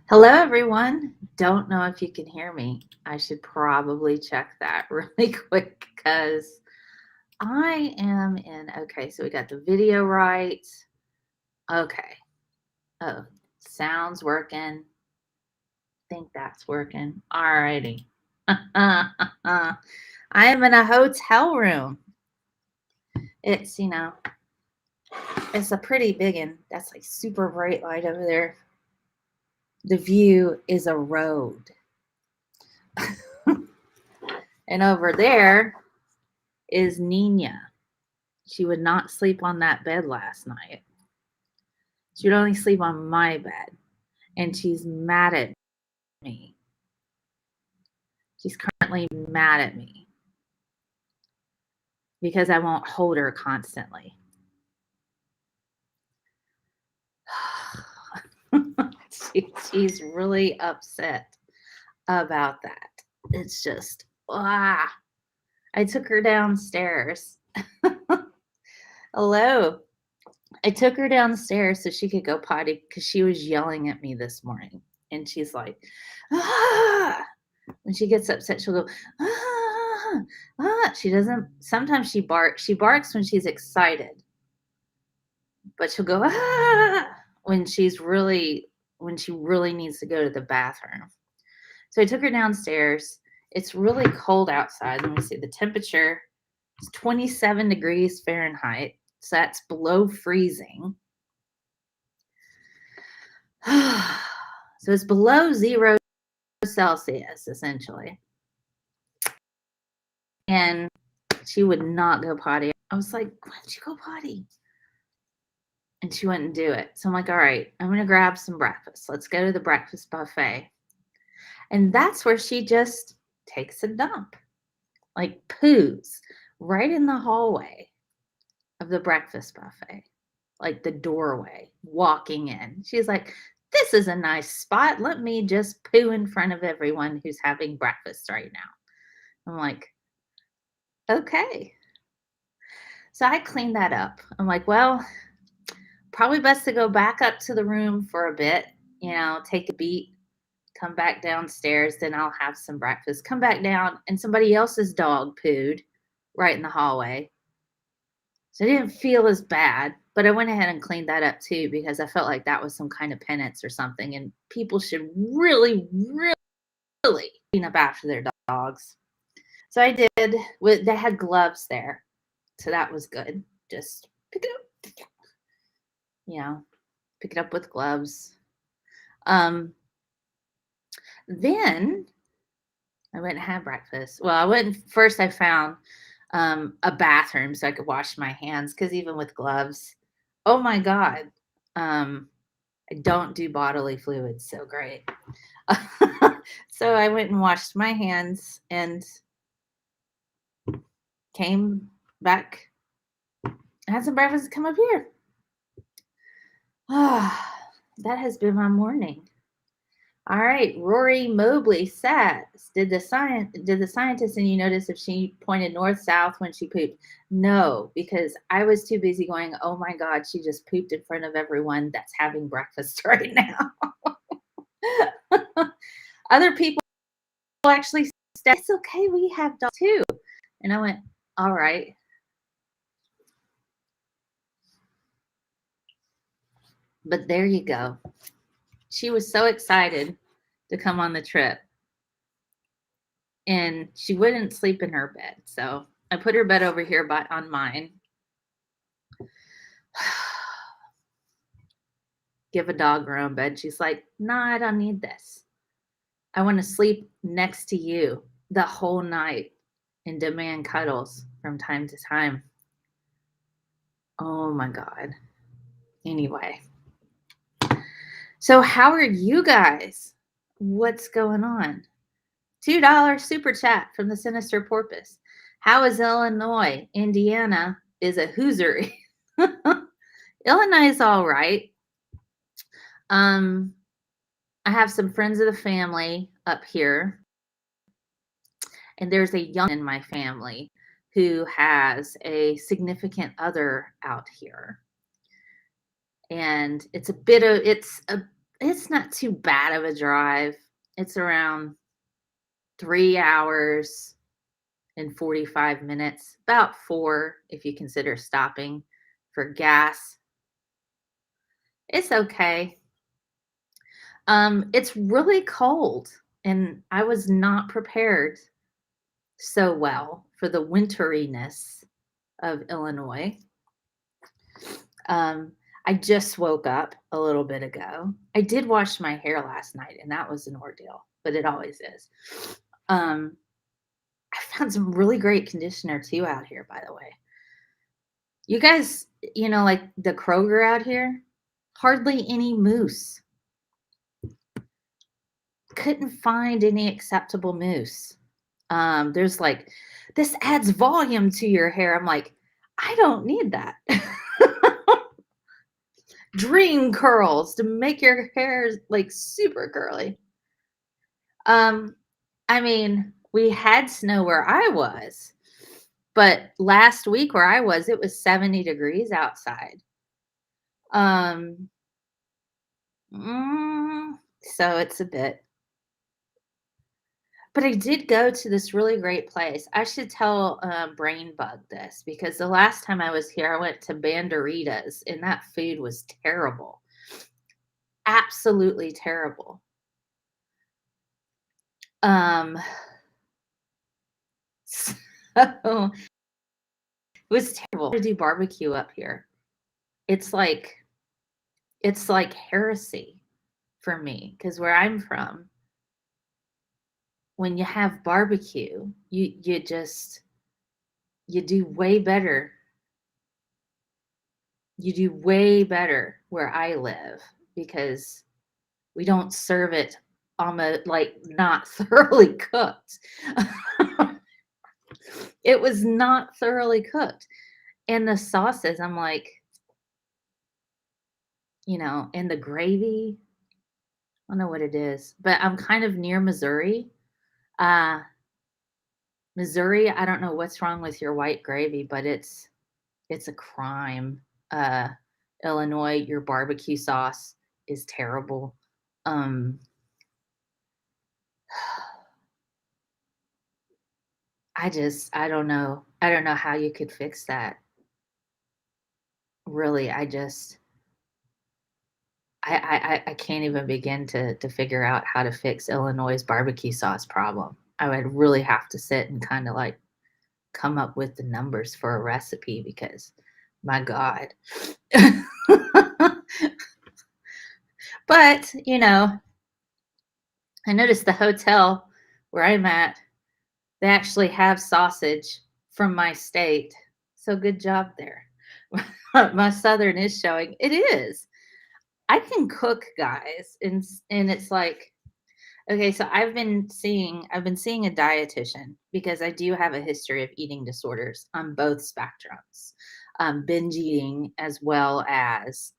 Hello, everyone. Don't know if you can hear me. I should probably check that really quick because I am in. Okay, so we got the video right. Okay. Oh, sound's working. Think that's working. Alrighty. I am in a hotel room. It's, it's a pretty big one. That's like super bright light over there. The view is a road. And over there is Nina. She would not sleep on that bed last night. She would only sleep on my bed. And she's mad at me. She's currently mad at me because I won't hold her constantly. She's really upset about that. It's just, I took her downstairs. Hello. I took her downstairs so she could go potty because she was yelling at me this morning. And she's like, when she gets upset, she'll go, She doesn't, sometimes she barks. She barks when she's excited. But she'll go, when she really needs to go to the bathroom. So I took her downstairs. It's really cold outside. Let me see. The temperature is 27 degrees Fahrenheit. So that's below freezing. So it's below 0 Celsius, essentially. And she would not go potty. I was like, why don't you go potty? And she wouldn't do it. So I'm like, all right, I'm going to grab some breakfast. Let's go to the breakfast buffet. And that's where she just takes a dump, like poos, right in the hallway of the breakfast buffet, like the doorway, walking in. She's like, this is a nice spot. Let me just poo in front of everyone who's having breakfast right now. I'm like, okay. So I cleaned that up. I'm like, well, probably best to go back up to the room for a bit, take a beat, come back downstairs, then I'll have some breakfast. Come back down, and somebody else's dog pooed right in the hallway. So I didn't feel as bad, but I went ahead and cleaned that up too because I felt like that was some kind of penance or something. And people should really, really clean up after their dogs. So I did. They had gloves there, so that was good. Just pick it up, pick it up with gloves. Then I went and had breakfast. Well, I found a bathroom so I could wash my hands because even with gloves, oh my God, I don't do bodily fluids so great. So I went and washed my hands and came back, had some breakfast, come up here. That has been my morning. All right, Rory Mobley says, did the scientist and you notice if she pointed north south when she pooped? No, because I was too busy going, oh my God, she just pooped in front of everyone that's having breakfast right now. Other people actually said, it's okay, we have dogs too. And I went, all right. But there you go. She was so excited to come on the trip. And she wouldn't sleep in her bed. So I put her bed over here on mine. Give a dog her own bed. She's like, nah, I don't need this. I want to sleep next to you the whole night and demand cuddles from time to time. Oh my God. Anyway. So how are you guys? What's going on? $2 super chat from the Sinister Porpoise. How is Illinois? Indiana is a hoosery. Illinois is all right. I have some friends of the family up here, and there's a young in my family who has a significant other out here. And it's It's not too bad of a drive. It's around 3 hours and 45 minutes, about 4 if you consider stopping for gas. It's okay. It's really cold, and I was not prepared so well for the winteriness of Illinois. Um, I just woke up a little bit ago. I did wash my hair last night, and that was an ordeal, but it always is. Um, I found some really great conditioner too out here, by the way. You guys, like the Kroger out here, hardly any mousse. Couldn't find any acceptable mousse. There's like, this adds volume to your hair. I'm like, I don't need that. Dream curls to make your hair like super curly. I mean, we had snow where I was, but last week where I was, it was 70 degrees outside. Um, so it's a bit. But I did go to this really great place. I should tell Brain Bug this because the last time I was here, I went to Banderitas and that food was terrible. Absolutely terrible. So it was terrible to do barbecue up here. It's like heresy for me because where I'm from, when you have barbecue, you do way better. You do way better where I live because we don't serve it almost like not thoroughly cooked. It was not thoroughly cooked. And the sauces, I'm like, and the gravy, I don't know what it is, but I'm kind of near Missouri. Missouri, I don't know what's wrong with your white gravy, but it's a crime. Illinois, your barbecue sauce is terrible. I don't know. I don't know how you could fix that. Really, I can't even begin to figure out how to fix Illinois' barbecue sauce problem. I would really have to sit and kind of like come up with the numbers for a recipe because my God. But, I noticed the hotel where I'm at, they actually have sausage from my state. So good job there. My southern is showing. It is. I can cook, guys, and it's like, okay, so I've been seeing a dietitian because I do have a history of eating disorders on both spectrums, binge eating as well as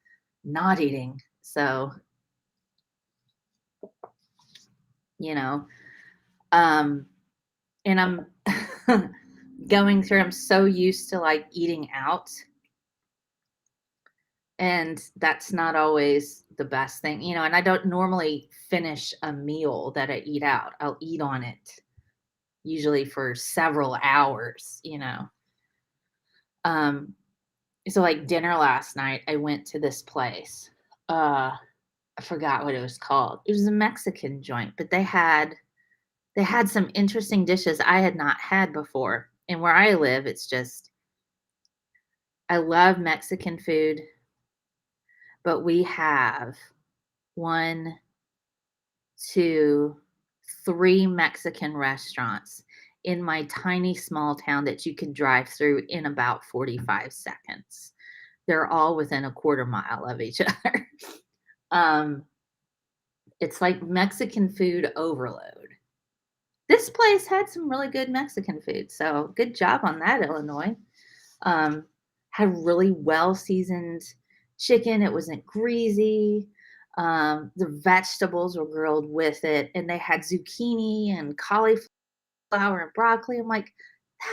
not eating. So, you know, um, and I'm I'm so used to like eating out, and that's not always the best thing, and I don't normally finish a meal that I eat out. I'll eat on it usually for several hours. Um, so like dinner last night, I went to this place. I forgot what it was called. It was a Mexican joint, but they had some interesting dishes I had not had before. And where I live, it's just I love Mexican food, but we have 1, 2, 3 Mexican restaurants in my tiny small town that you could drive through in about 45 seconds. They're all within a quarter mile of each other. um, it's like Mexican food overload. This place had some really good Mexican food, so good job on that, Illinois. Um, had really well seasoned chicken. It wasn't greasy. The vegetables were grilled with it, and they had zucchini and cauliflower and broccoli. I'm like,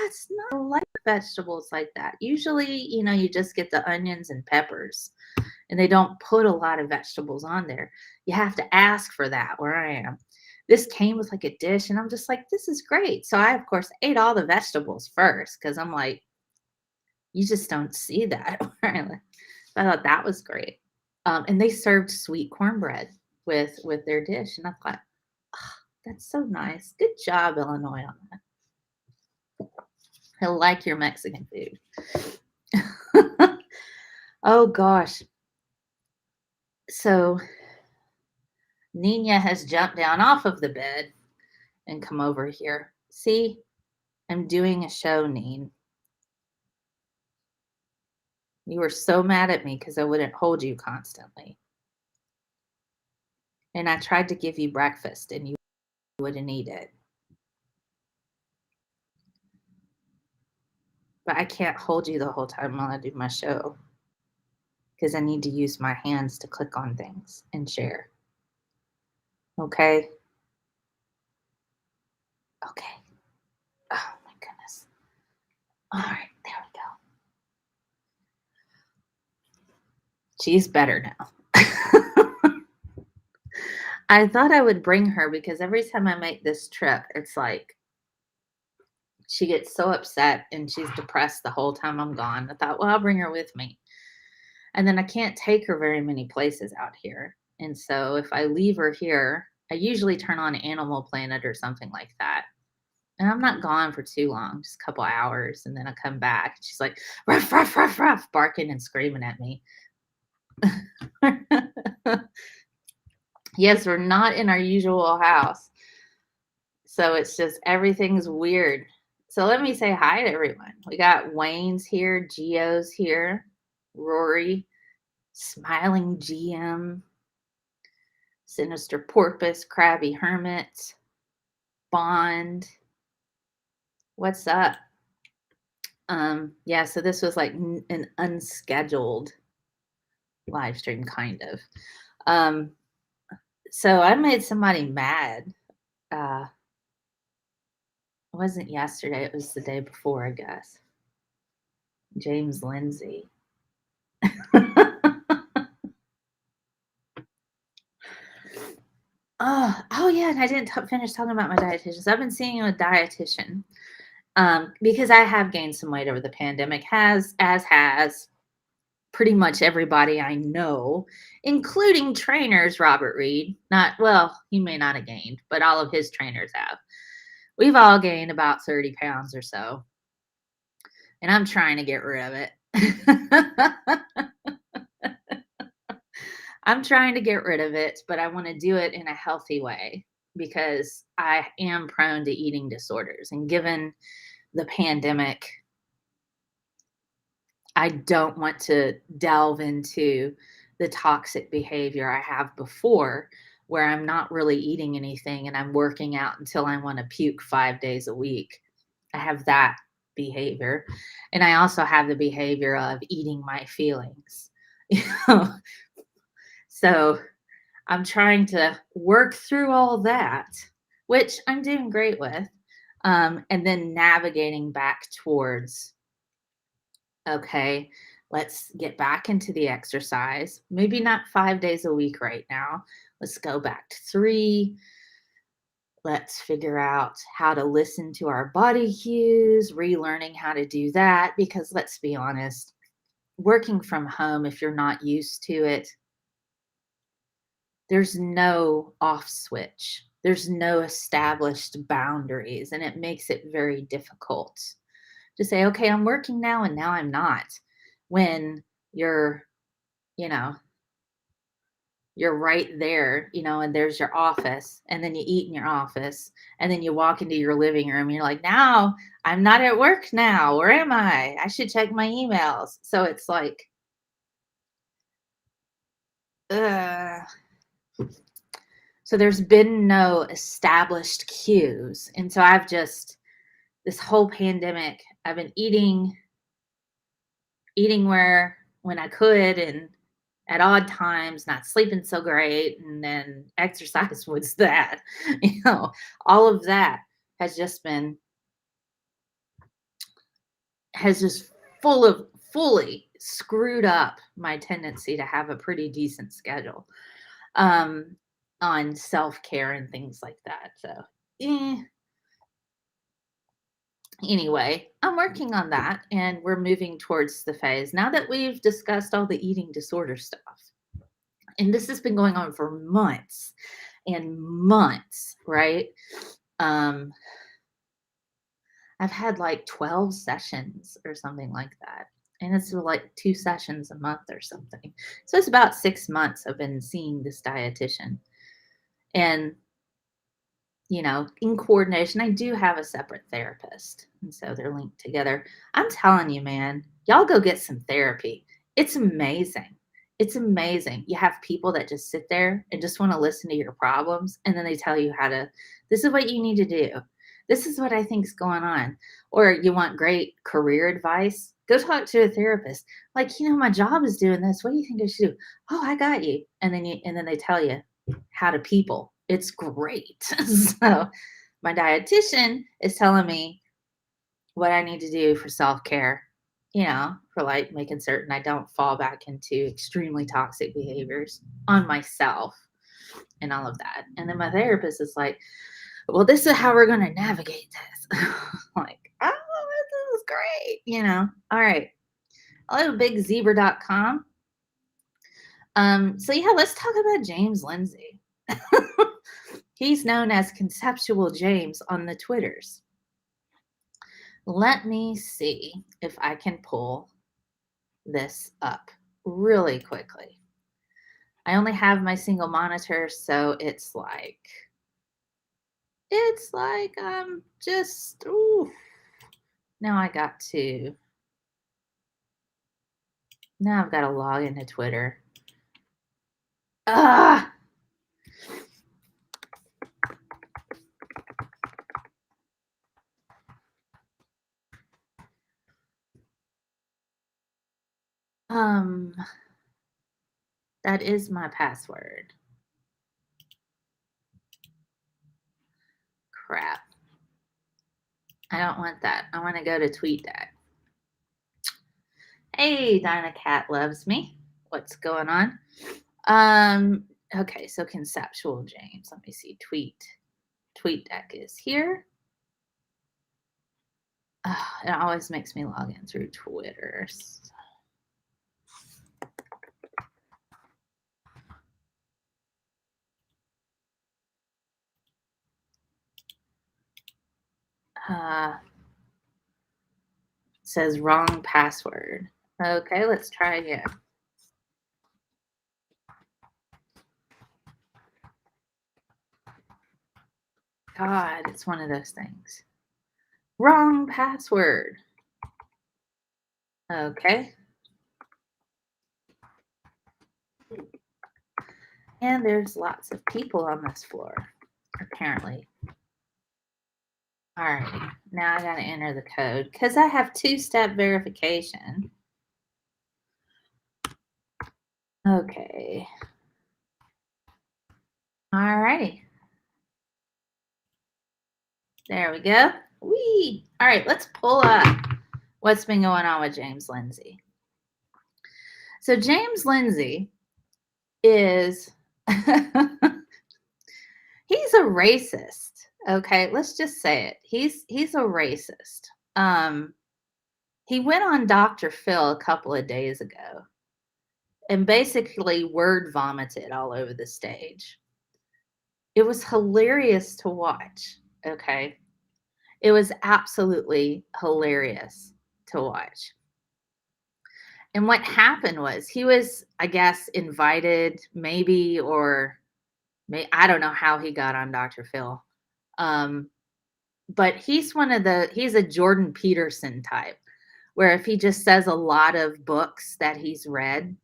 that's not like vegetables like that. Usually, you just get the onions and peppers, and they don't put a lot of vegetables on there. You have to ask for that where I am. This came with like a dish, and I'm just like, this is great. So I, of course, ate all the vegetables first because I'm like, you just don't see that where I live. I thought that was great. And they served sweet cornbread with their dish, and I thought, oh, that's so nice. Good job, Illinois, on that. He'll like your Mexican food. Oh gosh. So Nina has jumped down off of the bed and come over here. See, I'm doing a show, Neen. You were so mad at me because I wouldn't hold you constantly. And I tried to give you breakfast and you wouldn't eat it. But I can't hold you the whole time while I do my show because I need to use my hands to click on things and share. Okay? Okay. Oh my goodness. All right, there we go. She's better now. I thought I would bring her because every time I make this trip, it's like she gets so upset and she's depressed the whole time I'm gone. I thought, well, I'll bring her with me. And then I can't take her very many places out here. And so if I leave her here, I usually turn on Animal Planet or something like that. And I'm not gone for too long, just a couple hours. And then I come back. She's like, ruff, ruff, ruff, ruff, barking and screaming at me. Yes, we're not in our usual house. So it's just everything's weird. So let me say hi to everyone. We got Wayne's here, Geo's here, Rory, Smiling GM, Sinister Porpoise, Crabby Hermit, Bond. What's up? Yeah, so this was like an unscheduled live stream, kind of. So I made somebody mad. It wasn't yesterday, it was the day before, I guess. James Lindsay. Oh yeah, and I didn't finish talking about my dietitians. I've been seeing a dietitian because I have gained some weight over the pandemic, as has pretty much everybody I know, including trainers. Robert Reed, he may not have gained, but all of his trainers have. We've all gained about 30 pounds or so, and I'm trying to get rid of it. I'm trying to get rid of it, but I want to do it in a healthy way because I am prone to eating disorders. And given the pandemic, I don't want to delve into the toxic behavior I have before, where I'm not really eating anything and I'm working out until I want to puke 5 days a week. I have that behavior. And I also have the behavior of eating my feelings. So I'm trying to work through all that, which I'm doing great with. And then navigating back towards, okay, let's get back into the exercise. Maybe not 5 days a week right now. Let's go back to 3. Let's figure out how to listen to our body cues, relearning how to do that. Because let's be honest, working from home, if you're not used to it, there's no off switch. There's no established boundaries, and it makes it very difficult to say, okay, I'm working now and now I'm not. When you're, you know, you're right there, and there's your office, and then you eat in your office, and then you walk into your living room, and you're like, now I'm not at work now. Where am I? I should check my emails. So it's like, so there's been no established cues. And so this whole pandemic, I've been eating when I could and at odd times, not sleeping so great, and then exercise was that. All of that has just fully screwed up my tendency to have a pretty decent schedule um, on self-care and things like that. So, eh. Anyway, I'm working on that and we're moving towards the phase. Now that we've discussed all the eating disorder stuff, and this has been going on for months and months, right? Um, I've had like 12 sessions or something like that. And it's like 2 sessions a month or something. So it's about 6 months I've been seeing this dietitian. And in coordination. I do have a separate therapist, and so they're linked together. I'm telling you, man, y'all go get some therapy. It's amazing. It's amazing. You have people that just sit there and just want to listen to your problems, and then they tell you this is what you need to do. This is what I think is going on. Or you want great career advice? Go talk to a therapist. Like, my job is doing this. What do you think I should do? Oh, I got you. And then they tell you how to people. It's great. So my dietitian is telling me what I need to do for self-care, for like making certain I don't fall back into extremely toxic behaviors on myself and all of that. And then my therapist is like, well, this is how we're going to navigate this. Like, oh, this is great. All right. Hello, So yeah, let's talk about James Lindsay. He's known as Conceptual James on the Twitters. Let me see if I can pull this up really quickly. I only have my single monitor, so it's like just now I've got to log into Twitter. Ah. That is my password. Crap. I don't want that. I want to go to TweetDeck. Hey, Dinah Cat loves me. What's going on? Okay, so Conceptual James. Let me see. TweetDeck is here. It always makes me log in through Twitter. It says wrong password. Okay, let's try again. God, it's one of those things. Wrong password. Okay. And there's lots of people on this floor, apparently. All right, now I got to enter the code because I have two-step verification. Okay. All righty. There we go. Whee! All right, let's pull up what's been going on with James Lindsay. So James Lindsay is he's a racist. Okay, let's just say it. He's a racist. He went on Dr. Phil a couple of days ago and basically word vomited all over the stage. It was hilarious to watch. Okay. It was absolutely hilarious to watch. And what happened was he was, I guess, invited maybe, or I don't know how he got on Dr. Phil. But he's a Jordan Peterson type, where if he just says a lot of books that he's read,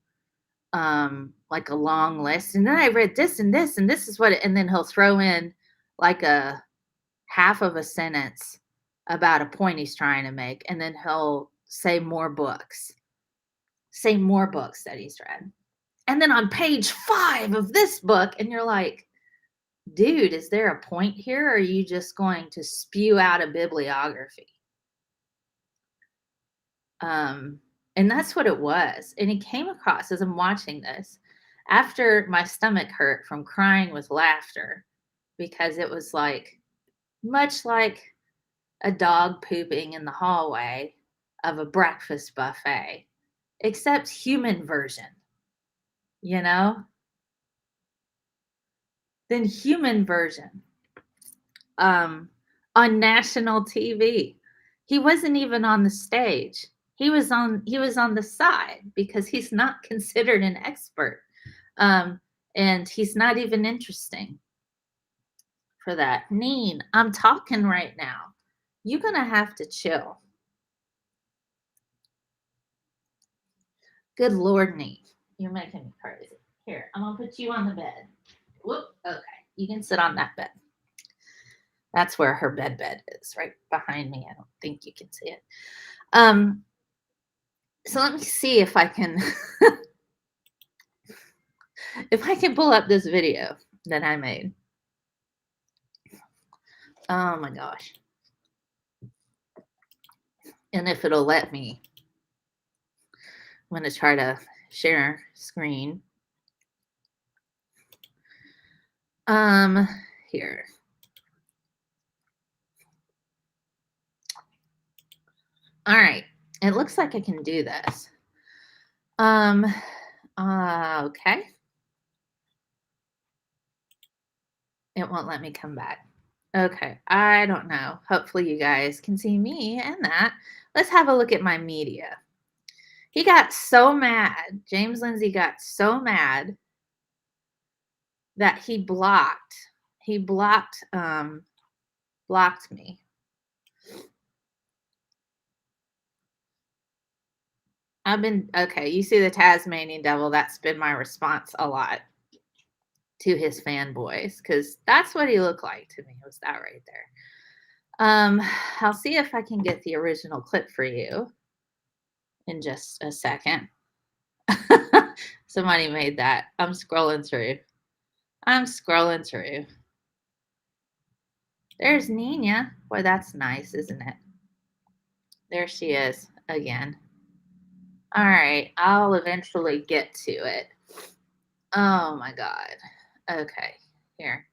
like a long list, and then I read this and this, and this is what, and then he'll throw in like a half of a sentence about a point he's trying to make, and then he'll say more books that he's read. And then on page 5 of this book, and you're like, dude, is there a point here? Or are you just going to spew out a bibliography? And that's what it was. And he came across as I'm watching this after my stomach hurt from crying with laughter because it was like much like a dog pooping in the hallway of a breakfast buffet, except human version, you know? Then human version. On national TV. He wasn't even on the stage. He was on the side because he's not considered an expert. And he's not even interesting for that. Neen, I'm talking right now. You're gonna have to chill. Good Lord, Neen. You're making me crazy. Here, I'm gonna put you on the bed. Whoop, okay. You can sit on that bed. That's where her bed is, right behind me. I don't think you can see it. So let me see if I can if I can pull up this video that I made. Oh my gosh. And if it'll let me, I'm going to try to share screen. Here. All right. It looks like I can do this. Okay. It won't let me come back. Okay. I don't know. Hopefully you guys can see me and that. Let's have a look at my media. He got so mad. James Lindsay got so mad that he blocked me. Okay, you see the Tasmanian devil, that's been my response a lot to his fanboys because that's what he looked like to me. It was that right there. I'll see if I can get the original clip for you in just a second. Somebody made that. I'm scrolling through. There's Nina. Boy, that's nice, isn't it? There she is again. All right, I'll eventually get to it. Oh my God. Okay, here.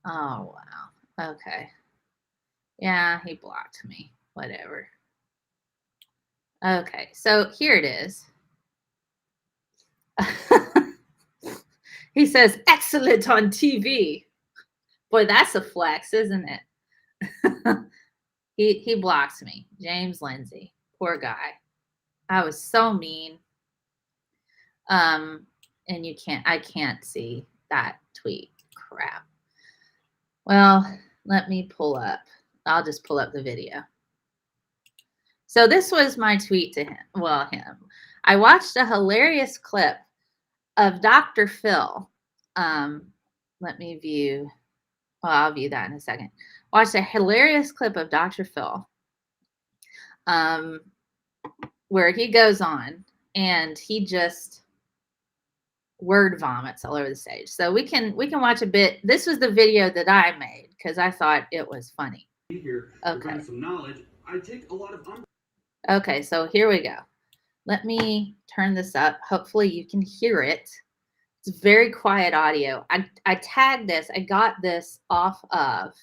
Oh, wow. Okay. Yeah, he blocked me. Whatever. Okay, so here it is. He says, excellent on TV. Boy, that's a flex, isn't it? He blocks me. James Lindsay. Poor guy. I was so mean. And I can't see that tweet. Crap. Well, let me pull up. I'll just pull up the video. So this was my tweet to him. Well, him. I watched a hilarious clip of Dr. Phil. Let me view. Well, I'll view that in a second. Watched a hilarious clip of Dr. Phil, where he goes on and he just word vomits all over the stage. So we can watch a bit. This was the video that I made because I thought it was funny. Here to bring some knowledge. I take a lot of. Okay, so here we go. Let me turn this up. Hopefully you can hear it. It's very quiet audio. I tagged this. I got this off of.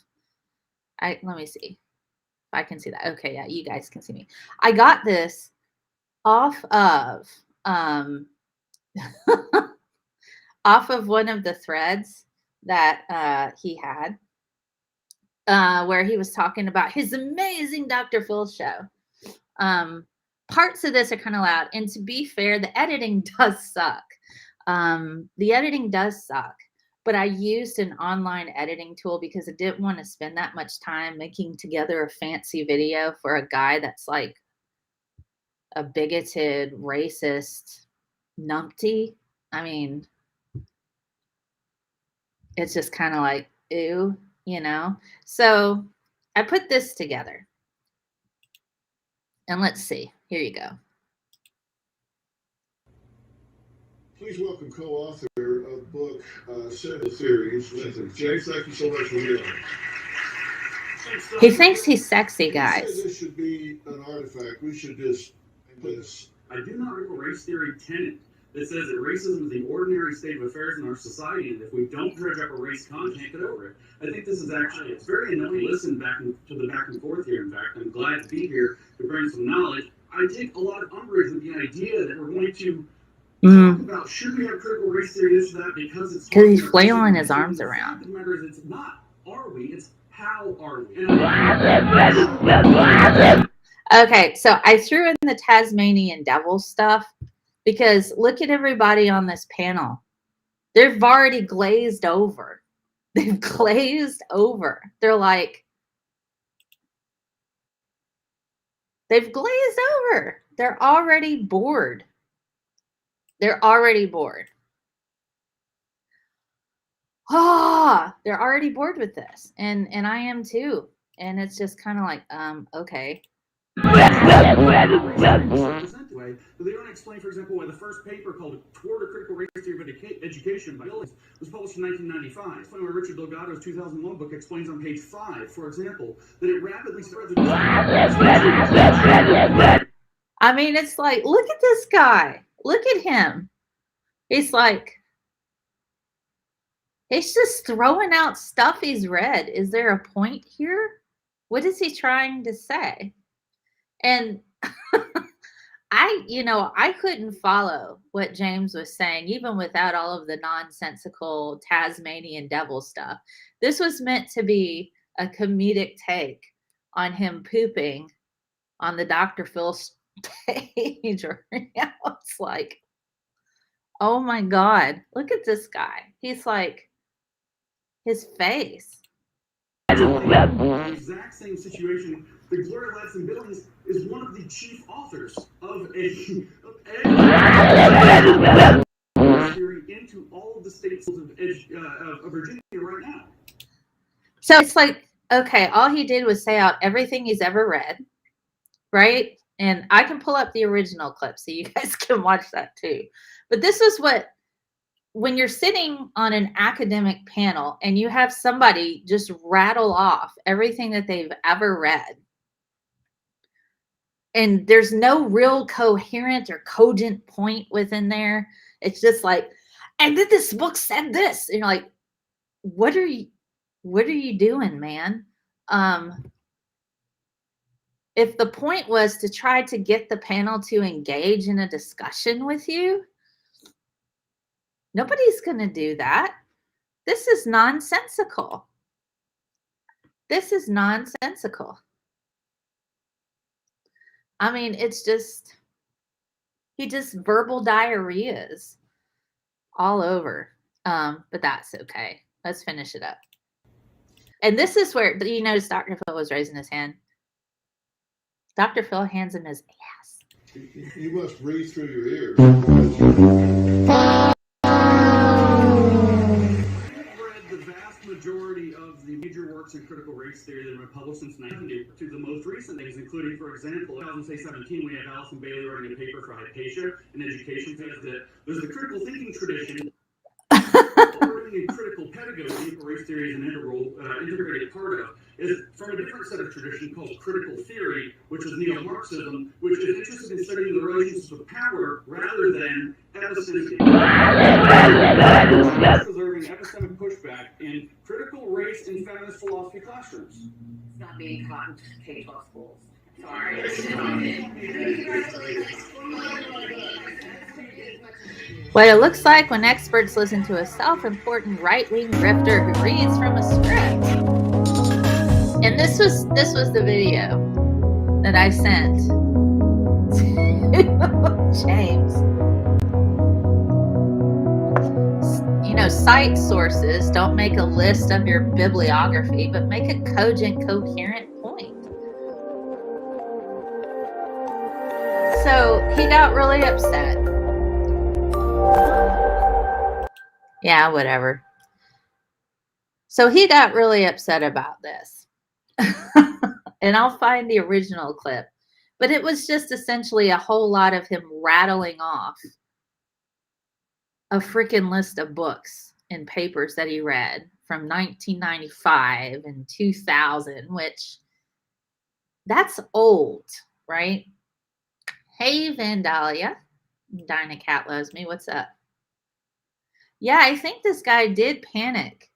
Let me see if I can see that. Okay, yeah, you guys can see me. I got this off of off of one of the threads that he had, where he was talking about his amazing Dr. Phil show. Parts of this are kind of loud, and to be fair, the editing does suck. But I used an online editing tool because I didn't want to spend that much time making together a fancy video for a guy that's like a bigoted, racist numpty. I mean, it's just kind of like, ew, you know? So I put this together. And let's see. Here you go. Please welcome co-author of book Several Series, Jay. Thank you so much for being here. He thinks he's sexy, He guys. said this should be an artifact. We should just this. I do not have a race theory tenet that says that racism is the ordinary state of affairs in our society, and if we don't dredge up a race content, can't get over it. I think this is actually, it's very annoying to listen to the back and forth here. In fact, I'm glad to be here to bring some knowledge. I take a lot of umbrage with the idea that we're going to talk about should we have critical race theory, this or that, because he's flailing his arms around. The matter is, it's not are we, it's how are we. Okay, so I threw in the Tasmanian devil stuff because look at everybody on this panel. They've already glazed over. They've glazed over. They're like, they've glazed over. They're already bored. They're already bored. They're already bored with this. And I am too. And it's just kind of like, okay. But they don't explain, for example, why the first paper called Toward a Critical Race Theory of Education by Billings was published in 1995. It's funny where Richard Delgado's 2001 book explains on page 5, for example, that it rapidly spreads. I mean, it's like, look at this guy. Look at him. He's like, he's just throwing out stuff he's read. Is there a point here? What is he trying to say? And I couldn't follow what James was saying, even without all of the nonsensical Tasmanian devil stuff. This was meant to be a comedic take on him pooping on the Dr. Phil stage. It's like, oh my God, look at this guy. He's like, his face. The exact same situation. The Gloria Ladson Billings is one of the chief authors of theory into all of the states of Virginia right now. So it's like, okay, all he did was say out everything he's ever read, right? And I can pull up the original clip so you guys can watch that too. But this is what, when you're sitting on an academic panel and you have somebody just rattle off everything that they've ever read, and there's no real coherent or cogent point within there. It's just like, and then this book said this. And you're like, what are you doing, man? If the point was to try to get the panel to engage in a discussion with you, nobody's going to do that. This is nonsensical. This is nonsensical. I mean, it's just, he just verbal diarrheas all over. But that's okay. Let's finish it up. And this is where, you notice Dr. Phil was raising his hand. Dr. Phil hands him his ass. You must breathe through your ears. The vast majority of the major works in critical race theory that have been published since 1990 to the most recent things, including, for example, in 2017, we had Allison Bailey writing a paper for Hypatia in education, says that there's the critical thinking tradition, learning and critical pedagogy, race theory is an integrated part of, is from a different set of tradition called critical theory, which is neo-Marxism, which is interested in studying the relationships of power rather than epistemic preserving epistemic pushback in critical race and feminist philosophy classrooms. It's not being taught in K-12 schools. Sorry. What it looks like when experts listen to a self-important right-wing grifter who reads from a script. And this was the video that I sent to James. Cite sources. Don't make a list of your bibliography, but make a cogent, coherent point. So he got really upset. Yeah, whatever. So he got really upset about this. And I'll find the original clip. But it was just essentially a whole lot of him rattling off a freaking list of books and papers that he read from 1995 and 2000, which that's old, right? Hey, Vandalia. Dinah Cat loves me. What's up? Yeah, I think this guy did panic.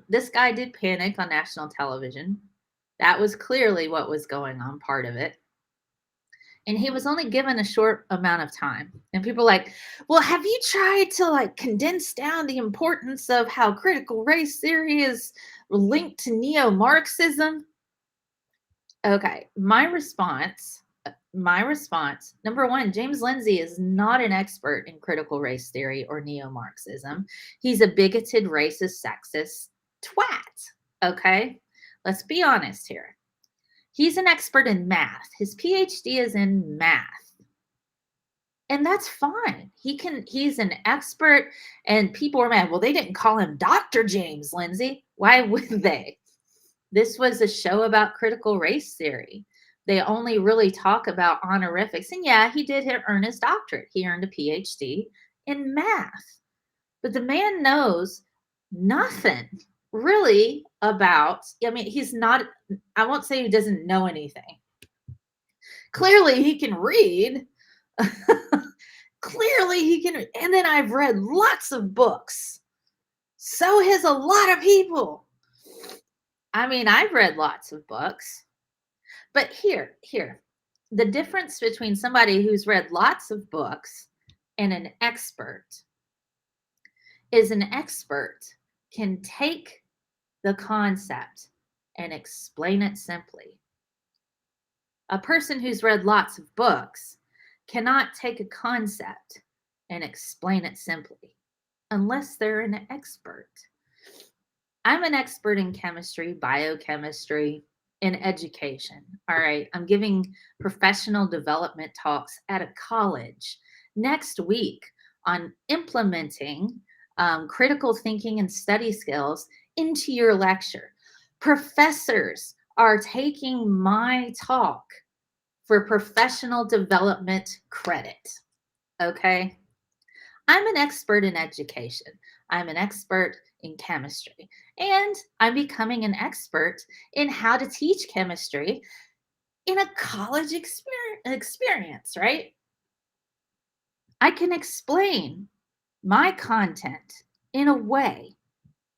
This guy did panic on national television. That was clearly what was going on, part of it. And he was only given a short amount of time. And people are like, well, have you tried to like condense down the importance of how critical race theory is linked to neo-Marxism? Okay, my response, number one, James Lindsay is not an expert in critical race theory or neo-Marxism. He's a bigoted, racist, sexist twat. Okay, let's be honest here. He's an expert in math. His PhD is in math. And that's fine. He's an expert, and people are mad. Well, they didn't call him Dr. James Lindsay. Why would they? This was a show about critical race theory. They only really talk about honorifics. And yeah, he did earn his doctorate. He earned a PhD in math. But the man knows nothing really about, I mean, he's not, I won't say he doesn't know anything. Clearly he can read. Clearly he can. And then I've read lots of books. So has a lot of people. I mean, I've read lots of books. But here, the difference between somebody who's read lots of books and an expert is an expert can take the concept and explain it simply. A person who's read lots of books cannot take a concept and explain it simply unless they're an expert. I'm an expert in chemistry, biochemistry, in education. All right, I'm giving professional development talks at a college next week on implementing critical thinking and study skills into your lecture. Professors are taking my talk for professional development credit. Okay? I'm an expert in education. I'm an expert in chemistry. And I'm becoming an expert in how to teach chemistry in a college experience, right? I can explain my content in a way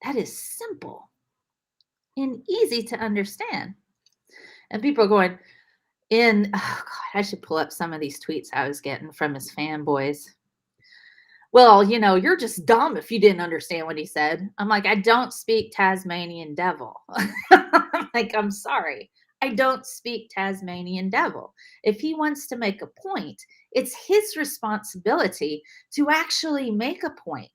that is simple and easy to understand. And people are going, oh God, I should pull up some of these tweets I was getting from his fanboys. Well, you know, you're just dumb if you didn't understand what he said. I'm like, I don't speak Tasmanian devil. I'm like, I'm sorry. I don't speak Tasmanian devil. If he wants to make a point, it's his responsibility to actually make a point,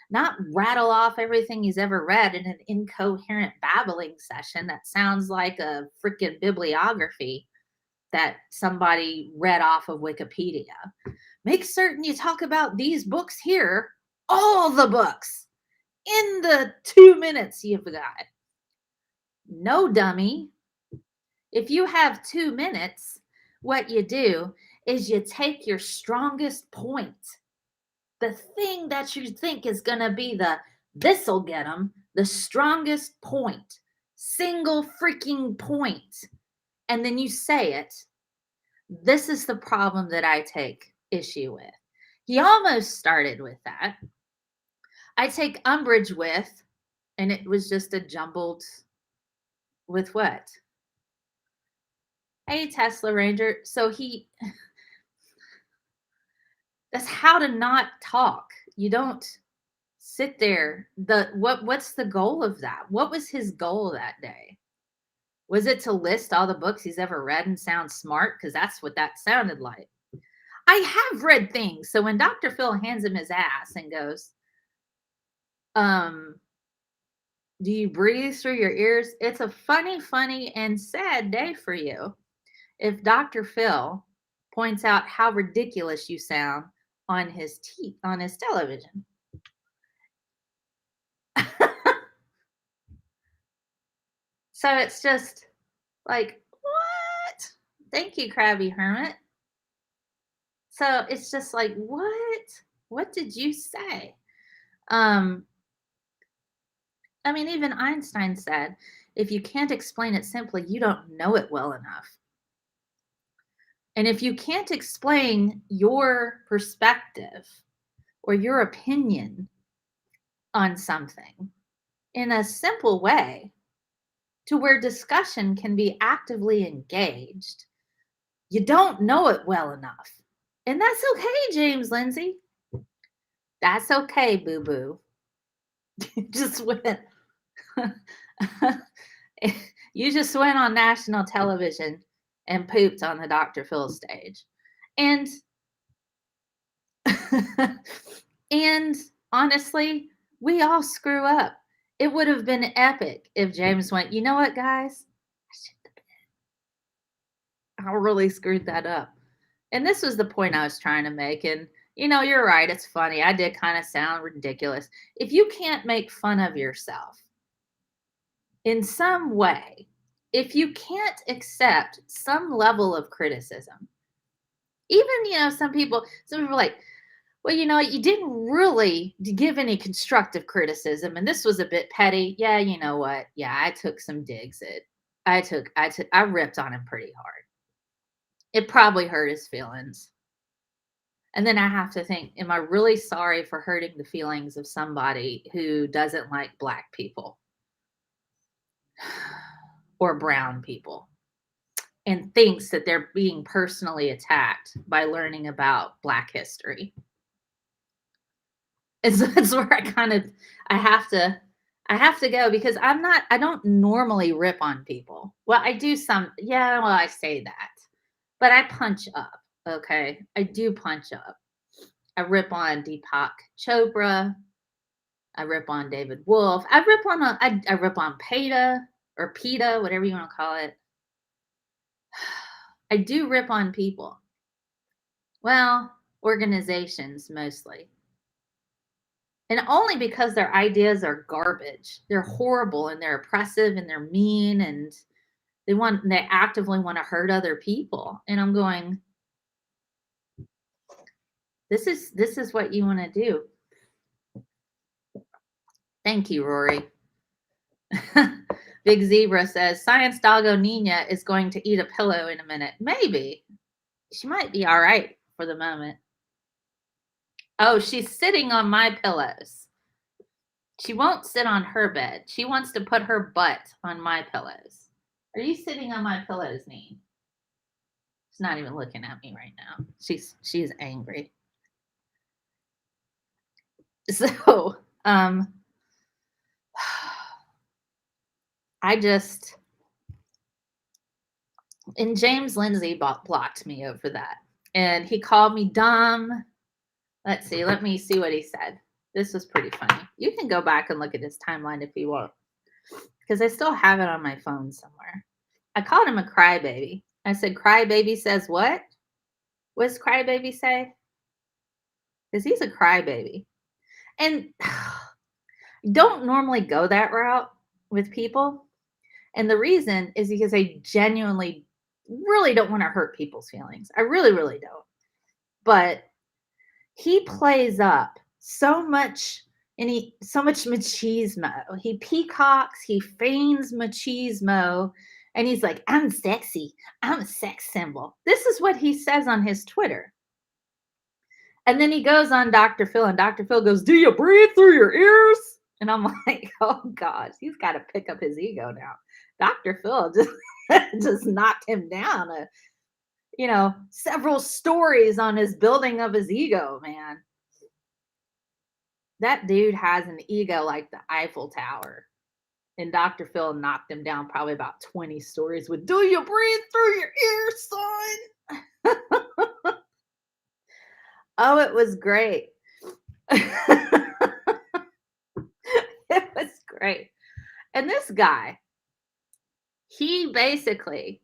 not rattle off everything he's ever read in an incoherent babbling session that sounds like a freaking bibliography that somebody read off of Wikipedia. Make certain you talk about these books here, all the books, in the 2 minutes you've got. No, dummy. If you have 2 minutes, what you do is you take your strongest point, the thing that you think is going to be this'll get them, the strongest point, single freaking point, and then you say it. This is the problem that I take issue with. He almost started with that. I take umbrage with, and it was just a jumbled, with what? Hey, Tesla Ranger. So that's how to not talk. You don't sit there. What's the goal of that? What was his goal that day? Was it to list all the books he's ever read and sound smart? Because that's what that sounded like. I have read things. So when Dr. Phil hands him his ass and goes, do you breathe through your ears? It's a funny and sad day for you if Dr. Phil points out how ridiculous you sound on his television. So it's just like, what? Thank you, Krabby Hermit. So it's just like, what? What did you say? I mean, even Einstein said, if you can't explain it simply, you don't know it well enough. And if you can't explain your perspective or your opinion on something in a simple way to where discussion can be actively engaged, you don't know it well enough. And that's okay, James Lindsay. That's okay, boo boo. Just went. You just went on national television and pooped on the Dr. Phil stage. And and honestly, we all screw up. It would have been epic if James went, you know what, guys? I really screwed that up. And this was the point I was trying to make. And, you're right. It's funny. I did kind of sound ridiculous. If you can't make fun of yourself in some way, if you can't accept some level of criticism, even, some people are like, well, you didn't really give any constructive criticism, and this was a bit petty. Yeah, you know what? Yeah, I took some digs at, I ripped on him pretty hard. It probably hurt his feelings. And then I have to think, am I really sorry for hurting the feelings of somebody who doesn't like Black people or brown people and thinks that they're being personally attacked by learning about Black history? And so that's where I have to go, because I don't normally rip on people. Well, I do yeah, well, I say that, but I punch up. Okay. I do punch up. I rip on Deepak Chopra. I rip on David Wolf. I rip on PETA or PETA, whatever you want to call it. I do rip on people. Well, organizations mostly. And only because their ideas are garbage. They're horrible and they're oppressive and they're mean and they actively want to hurt other people. And I'm going, this is what you want to do. Thank you, Rory. Big Zebra says, Science Doggo Nina is going to eat a pillow in a minute. Maybe. She might be all right for the moment. Oh, she's sitting on my pillows. She won't sit on her bed. She wants to put her butt on my pillows. Are you sitting on my pillows, Neen? She's not even looking at me right now. She's angry. So, and James Lindsay blocked me over that. And he called me dumb. Let's see. Let me see what he said. This was pretty funny. You can go back and look at his timeline if you want, because I still have it on my phone somewhere. I called him a crybaby. I said, crybaby says what? What does crybaby say? Because he's a crybaby. And don't normally go that route with people. And the reason is because I genuinely really don't want to hurt people's feelings. I really, really don't. But he plays up so much machismo. He peacocks, he feigns machismo, and he's like, I'm sexy. I'm a sex symbol. This is what he says on his Twitter. And then he goes on Dr. Phil, and Dr. Phil goes, do you breathe through your ears? And I'm like, oh gosh, he's got to pick up his ego now. Dr. Phil just knocked him down several stories on his building of his ego, man. That dude has an ego like the Eiffel Tower. And Dr. Phil knocked him down probably about 20 stories with, do you breathe through your ears, son? Oh, it was great. It was great. And this guy, he basically,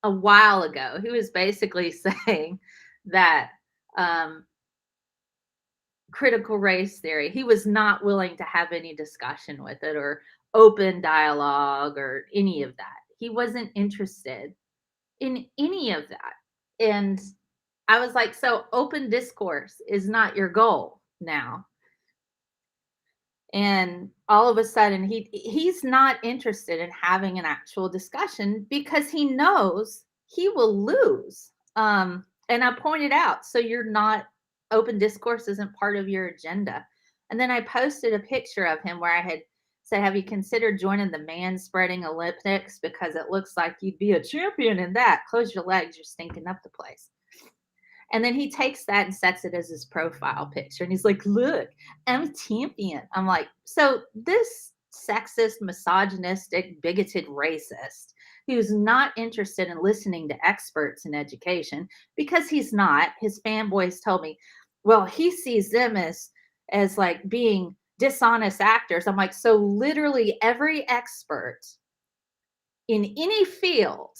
a while ago, he was basically saying that critical race theory, he was not willing to have any discussion with it or open dialogue or any of that. He wasn't interested in any of that. And I was like, so open discourse is not your goal now. And all of a sudden he's not interested in having an actual discussion because he knows he will lose. And I pointed out, so you're not, open discourse isn't part of your agenda. And then I posted a picture of him where I had said, have you considered joining the man spreading Olympics? Because it looks like you'd be a champion in that. Close your legs, you're stinking up the place. And then he takes that and sets it as his profile picture. And he's like, look, I'm a champion. I'm like, so this sexist, misogynistic, bigoted racist who's not interested in listening to experts in education, because he's not, his fanboys told me, well, he sees them as like being dishonest actors. I'm like, so literally every expert in any field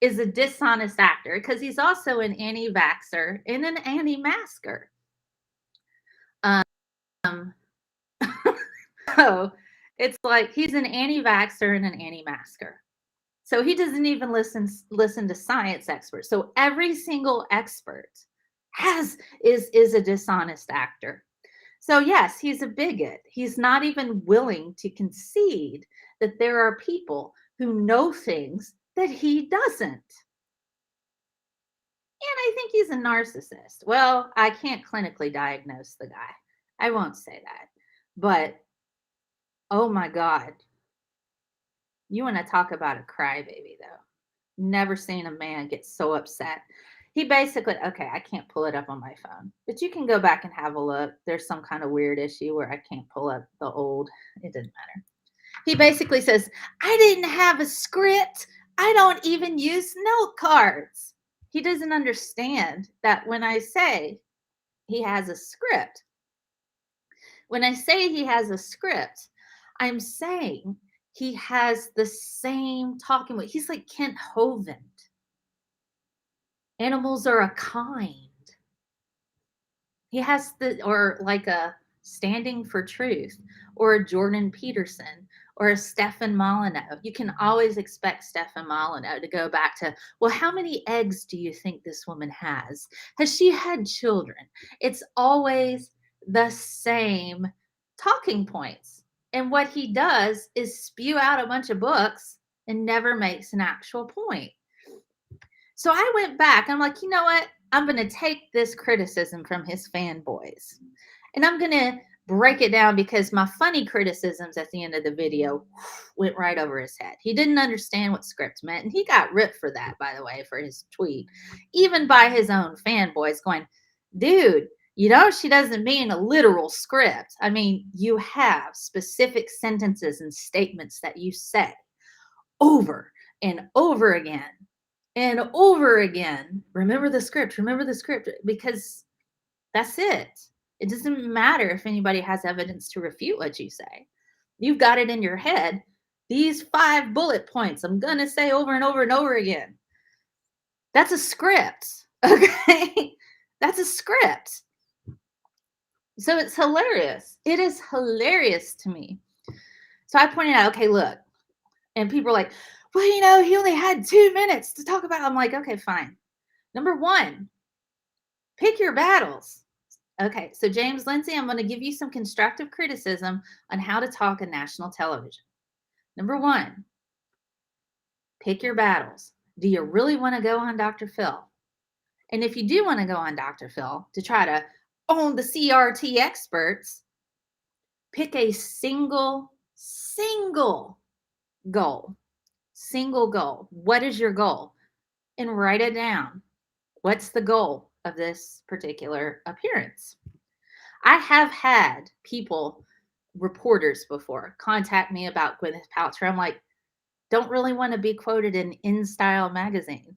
is a dishonest actor, because he's also an anti-vaxxer and an anti-masker. So it's like he's an anti-vaxxer and an anti-masker. So he doesn't even listen to science experts. So every single expert is a dishonest actor. So yes, he's a bigot. He's not even willing to concede that there are people who know things that he doesn't. And I think he's a narcissist. Well, I can't clinically diagnose the guy. I won't say that. But oh my God. You want to talk about a crybaby, though. Never seen a man get so upset. He basically, okay, I can't pull it up on my phone, but you can go back and have a look. There's some kind of weird issue where I can't pull up the old, it doesn't matter. He basically says, I didn't have a script. I don't even use note cards. He doesn't understand that when I say he has a script, when I say he has a script, I'm saying he has the same talking way. He's like Kent Hovind. Animals are a kind. He has or like a Standing for Truth, or a Jordan Peterson, or a Stefan Molyneux. You can always expect Stefan Molyneux to go back to, well, how many eggs do you think this woman has? Has she had children? It's always the same talking points. And what he does is spew out a bunch of books and never makes an actual point. So I went back. I'm like, you know what? I'm going to take this criticism from his fanboys and I'm going to break it down, because my funny criticisms at the end of the video went right over his head. He didn't understand what script meant. And he got ripped for that, by the way, for his tweet, even by his own fanboys going, dude, you know, she doesn't mean a literal script. I mean, you have specific sentences and statements that you say over and over again and over again. Remember the script, because that's it. It doesn't matter if anybody has evidence to refute what you say. You've got it in your head. These 5 bullet points I'm going to say over and over and over again. That's a script. Okay? That's a script. So it's hilarious. It is hilarious to me. So I pointed out, okay, look. And people are like, well, you know, he only had 2 minutes to talk about. I'm like, okay, fine. Number 1, pick your battles. Okay, so James Lindsay, I'm going to give you some constructive criticism on how to talk on national television. Number 1, pick your battles. Do you really want to go on Dr. Phil? And if you do want to go on Dr. Phil to try to own the CRT experts, pick a single goal. Single goal. What is your goal? And write it down. What's the goal of this particular appearance? I have had people, reporters before, contact me about Gwyneth Paltrow. I'm like, don't really want to be quoted in InStyle magazine.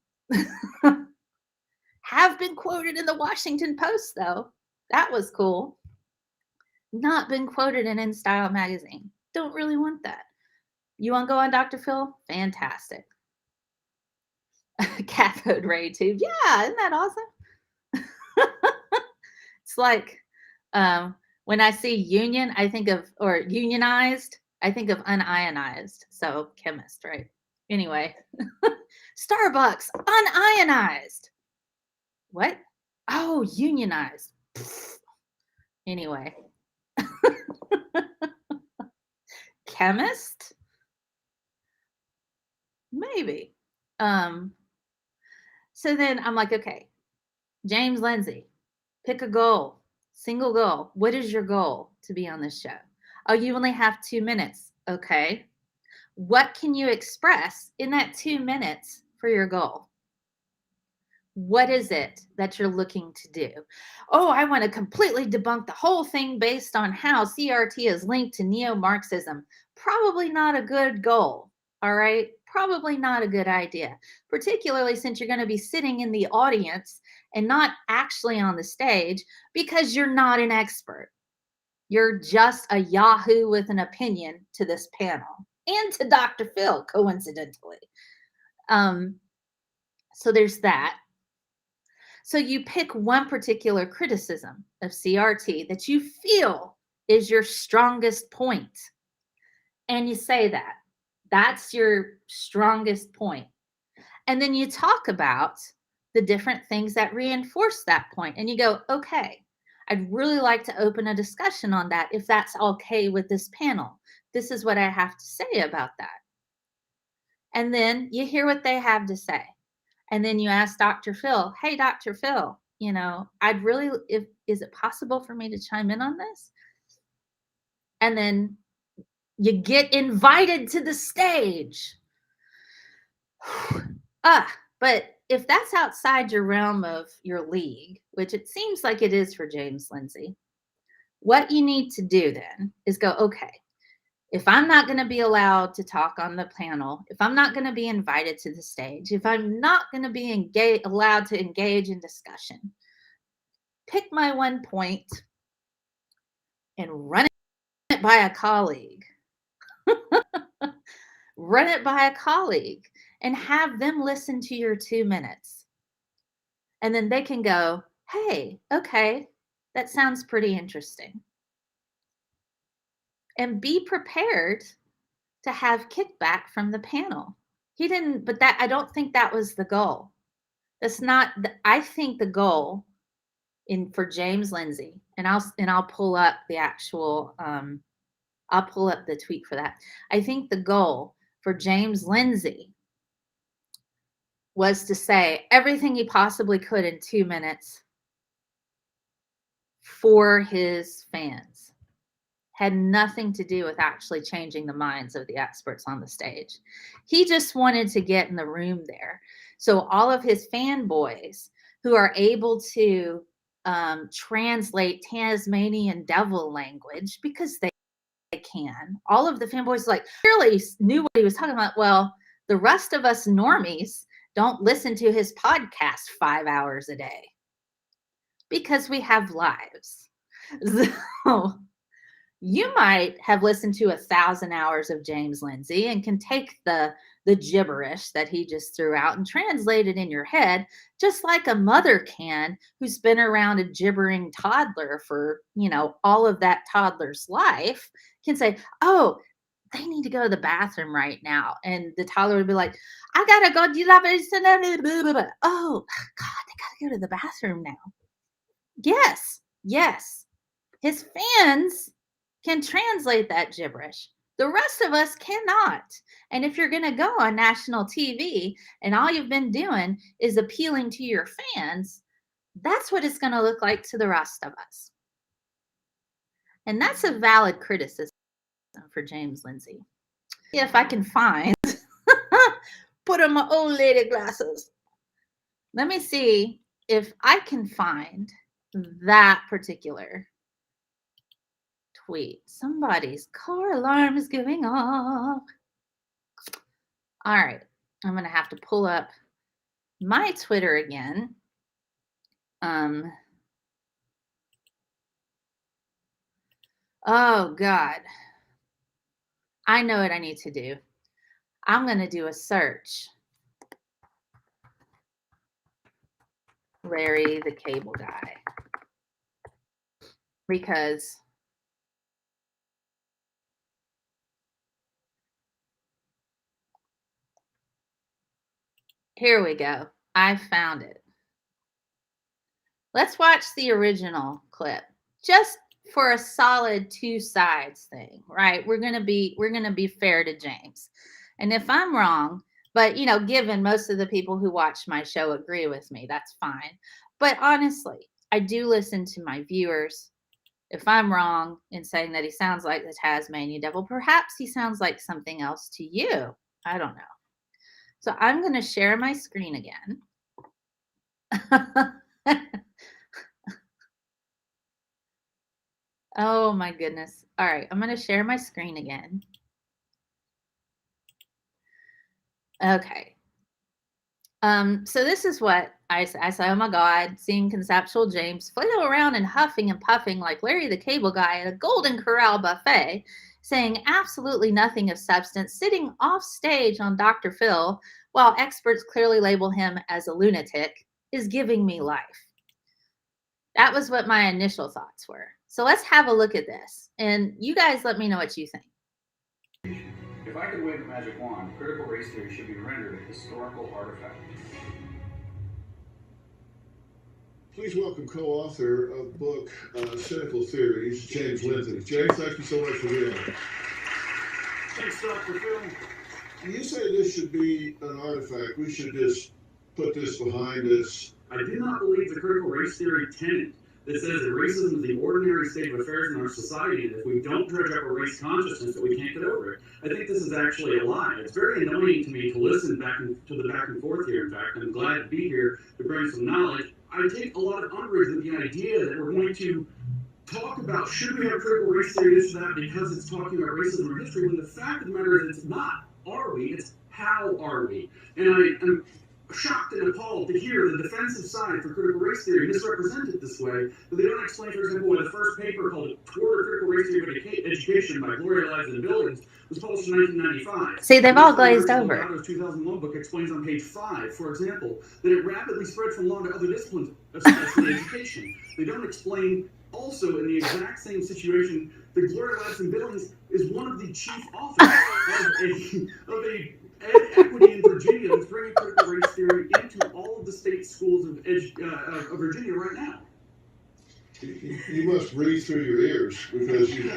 Have been quoted in the Washington Post, though. That was cool. Not been quoted in InStyle magazine. Don't really want that. You want to go on Dr. Phil? Fantastic. Cathode ray tube. Yeah, isn't that awesome? It's like when I see union, I think of, or unionized, I think of unionized. So chemist, right? Anyway, Starbucks, unionized. What? Oh, unionized. Anyway, Chemist? Maybe. So then I'm like, okay, James Lindsay, pick a goal, single goal. What is your goal to be on this show? Oh, you only have 2 minutes. Okay. What can you express in that 2 minutes for your goal? What is it that you're looking to do? Oh, I want to completely debunk the whole thing based on how CRT is linked to neo Marxism. Probably not a good goal. All right. Probably not a good idea, particularly since you're going to be sitting in the audience and not actually on the stage because you're not an expert. You're just a Yahoo with an opinion to this panel and to Dr. Phil, coincidentally. So there's that. So you pick one particular criticism of CRT that you feel is your strongest point, and you say that. That's your strongest point. And then you talk about the different things that reinforce that point. And you go, okay, I'd really like to open a discussion on that if that's okay with this panel. This is what I have to say about that. And then you hear what they have to say. And then you ask Dr. Phil, hey, Dr. Phil, I'd really, is it possible for me to chime in on this? And then you get invited to the stage. But if that's outside your realm of your league, which it seems like it is for James Lindsay, what you need to do then is go, okay, if I'm not going to be allowed to talk on the panel, if I'm not going to be invited to the stage, if I'm not going to be allowed to engage in discussion, pick my one point and run it by a colleague. Run it by a colleague and have them listen to your 2 minutes. And then they can go, hey, okay, that sounds pretty interesting. And be prepared to have kickback from the panel. He didn't, but I don't think that was the goal. That's not, I think the goal for James Lindsay, and I'll pull up the actual, I'll pull up the tweet for that. I think the goal for James Lindsay was to say everything he possibly could in 2 minutes for his fans. Had nothing to do with actually changing the minds of the experts on the stage. He just wanted to get in the room there. So all of his fanboys who are able to translate Tasmanian devil language, because they can, all of the fanboys clearly knew what he was talking about. Well, the rest of us normies don't listen to his podcast 5 hours a day because we have lives. So you might have listened to 1,000 hours of James Lindsay and can take the gibberish that he just threw out and translate it in your head, just like a mother can who's been around a gibbering toddler for, all of that toddler's life, can say, oh, they need to go to the bathroom right now. And the toddler would be like, I gotta go. Oh, God, they gotta go to the bathroom now. Yes. His fans can translate that gibberish. The rest of us cannot. And if you're going to go on national TV and all you've been doing is appealing to your fans, that's what it's going to look like to the rest of us. And that's a valid criticism for James Lindsay. If I can find, put on my old lady glasses. Let me see if I can find that particular tweet. Somebody's car alarm is going off. All right. I'm going to have to pull up my Twitter again. Oh, God. I know what I need to do. I'm going to do a search. Larry the Cable Guy. Because here we go. I found it. Let's watch the original clip. Just for a solid two sides thing, right? We're gonna be fair to James. And if I'm wrong, but given most of the people who watch my show agree with me, that's fine. But honestly, I do listen to my viewers. If I'm wrong in saying that he sounds like the Tasmanian devil, perhaps he sounds like something else to you. I don't know. So I'm going to share my screen again. Oh my goodness. All right, I'm going to share my screen again. Okay. So this is what I say, oh my God, seeing conceptual James flail around and huffing and puffing like Larry the Cable Guy at a Golden Corral buffet, saying absolutely nothing of substance, sitting off stage on Dr. Phil, while experts clearly label him as a lunatic, is giving me life. That was what my initial thoughts were. So let's have a look at this. And you guys let me know what you think. If I could wave a magic wand, critical race theory should be rendered a historical artifact. Please welcome co-author of the book Cynical Theories, James Lindsay. James, thank you so much for being here. Thanks, Dr. Phil. You say this should be an artifact. We should just put this behind us. I do not believe the critical race theory tenet that says that racism is the ordinary state of affairs in our society, and if we don't dredge up a race consciousness, that we can't get over it. I think this is actually a lie. It's very annoying to me to listen to the back and forth here. In fact, I'm glad to be here to bring some knowledge. I take a lot of umbrage with the idea that we're going to talk about should we have critical race theory, this or that, because it's talking about racism or history, when the fact of the matter is it's not are we, it's how are we. And I'm shocked and appalled to hear the defensive side for critical race theory misrepresented this way, but they don't explain, for example, why the first paper called Toward a Critical Race Theory of Education by Gloria Lives in Buildings was published in 1995. See, they've all glazed over. Lombardo's 2001 book explains on page 5, for example, that it rapidly spread from law to other disciplines, especially education. They don't explain also in the exact same situation that Gloria Lives in Buildings is one of the chief authors of a equity in Virginia that's bringing critical race theory into all of the state schools of Virginia right now. You must breathe through your ears because you.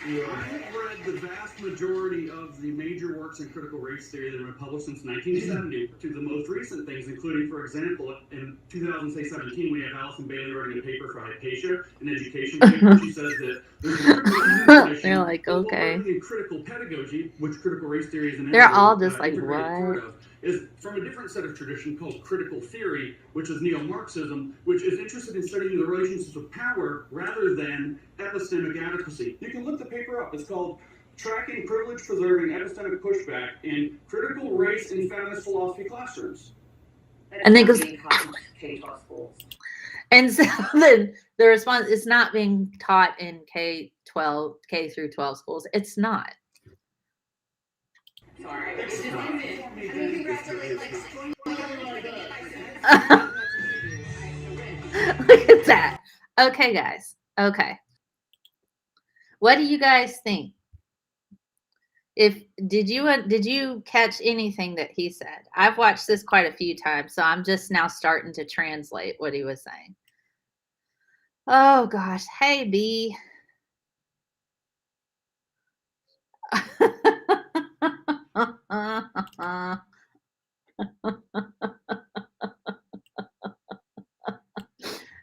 I have read the vast majority of the major works in critical race theory that have been published since 1970 to the most recent things, including, for example, in 2017, we have Allison Bailey writing a paper for Hypatia, an education paper. She says that there's they're like, okay. Critical pedagogy, which critical race theory is an they're all just like, what? Is from a different set of tradition called critical theory, which is neo-Marxism, which is interested in studying the relationships of power rather than epistemic adequacy. You can look the paper up. It's called Tracking Privilege Preserving Epistemic Pushback in Critical Race in Feminist Philosophy Classrooms. And then goes, and so then the response is not being taught in K through 12 schools. It's not. Sorry. Look at that. Okay, guys. Okay. What do you guys think? Did you catch anything that he said? I've watched this quite a few times, so I'm just now starting to translate what he was saying. Oh gosh. Hey, B.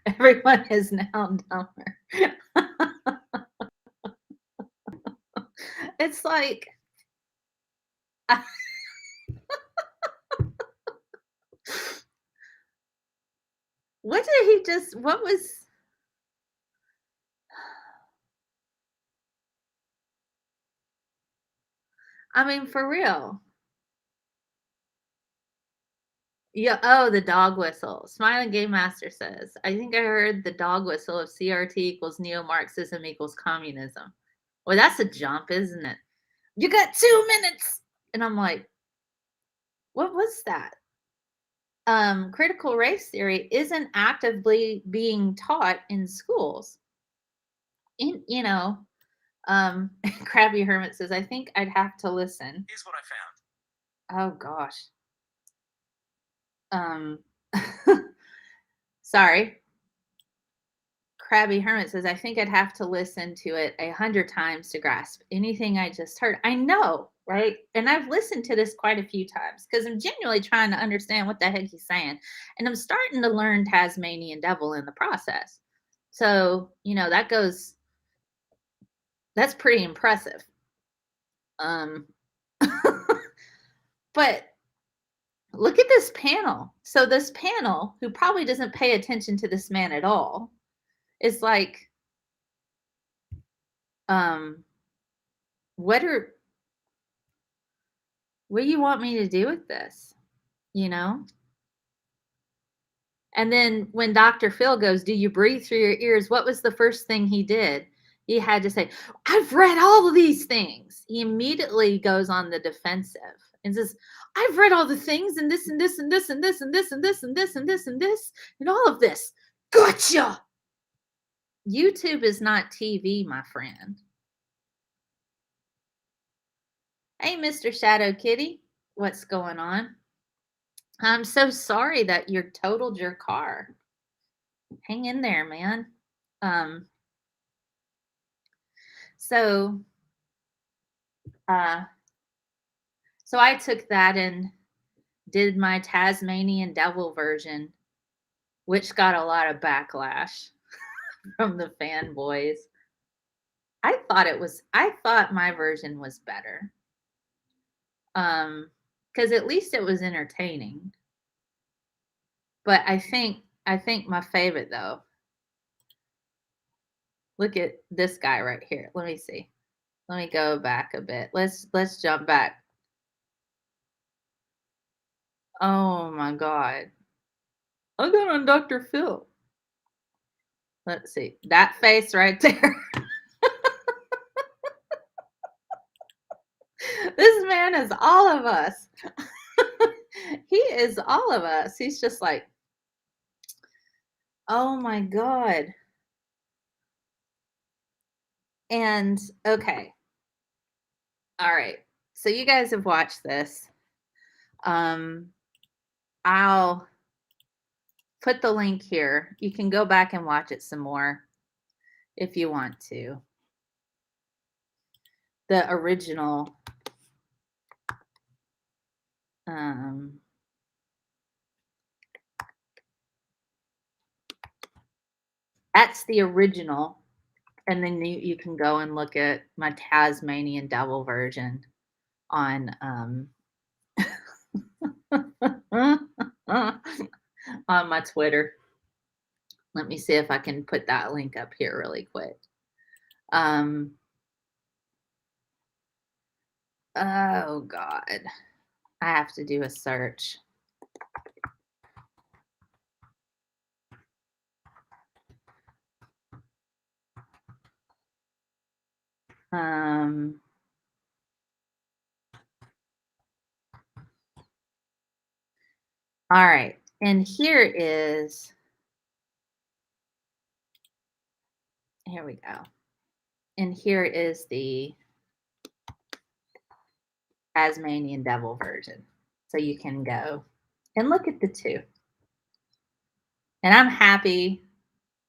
Everyone is now dumber. It's like what was I mean, for real. Yeah. Oh, the dog whistle. Smiling Game Master says, I think I heard the dog whistle of CRT equals neo-Marxism equals communism. Well, that's a jump, isn't it? You got 2 minutes. And I'm like, what was that? Critical race theory isn't actively being taught in schools. Krabby Hermit says, I think I'd have to listen. Here's what I found. Oh gosh. Sorry. Crabby Hermit says, I think I'd have to listen to it 100 times to grasp anything I just heard. I know, right? And I've listened to this quite a few times because I'm genuinely trying to understand what the heck he's saying. And I'm starting to learn Tasmanian devil in the process. So, that's pretty impressive. But look at this panel. So this panel, who probably doesn't pay attention to this man at all, is like, what do you want me to do with this? And then when Dr. Phil goes, do you breathe through your ears? What was the first thing he did? He had to say, I've read all of these things. He immediately goes on the defensive and says, I've read all the things and this and this and this and this and this and this and this and this and this and all of this. Gotcha. YouTube is not TV, my friend. Hey, Mr. Shadow Kitty, what's going on? I'm so sorry that you totaled your car. Hang in there, man. So I took that and did my Tasmanian devil version, which got a lot of backlash from the fanboys. I thought my version was better. Because at least it was entertaining. But I think my favorite though. Look at this guy right here. Let me see. Let me go back a bit. Let's jump back. Oh my God. I got on Dr. Phil. Let's see. That face right there. This man is all of us. He is all of us. He's just like, oh my God. And okay. All right. So you guys have watched this. I'll put the link here. You can go back and watch it some more if you want to. The original. That's the original. And then you can go and look at my Tasmanian devil version on on my Twitter. Let me see if I can put that link up here really quick. Oh God, I have to do a search. All right, and here we go. And here is the Tasmanian devil version. So you can go and look at the two. And I'm happy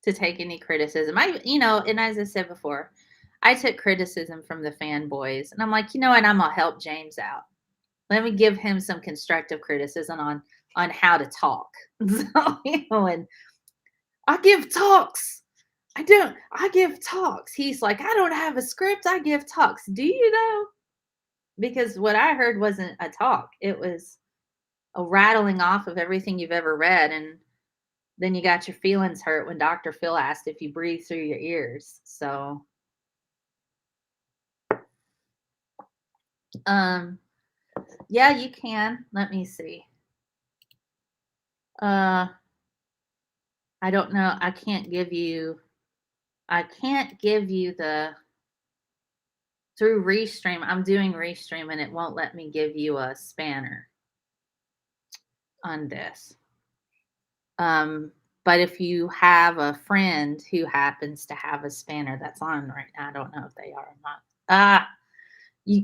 to take any criticism. And as I said before, I took criticism from the fanboys. And I'm like, and I'm going to help James out. Let me give him some constructive criticism on how to talk. So, and I give talks. I give talks. He's like, I don't have a script. I give talks. Do you though? Because what I heard wasn't a talk. It was a rattling off of everything you've ever read. And then you got your feelings hurt when Dr. Phil asked if you breathe through your ears. So, yeah, you can. Let me see. I don't know. I can't give you the through Restream. I'm doing Restream and it won't let me give you a spanner on this. But if you have a friend who happens to have a spanner that's on right now, I don't know if they are or not.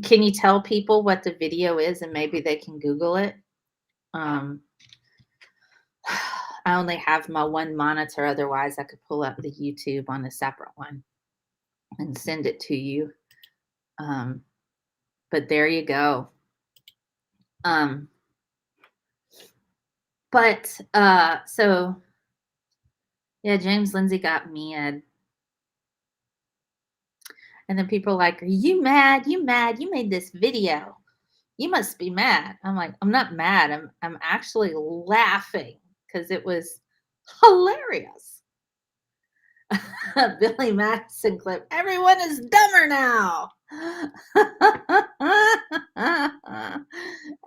Can you tell people what the video is and maybe they can Google it? I I only have my one monitor. Otherwise, I could pull up the YouTube on a separate one and send it to you. But there you go. So yeah, James Lindsay got mad. And then people are like, are you mad? You mad? You made this video. You must be mad. I'm like, I'm not mad. I'm actually laughing because it was hilarious. Billy Madison clip. Everyone is dumber now.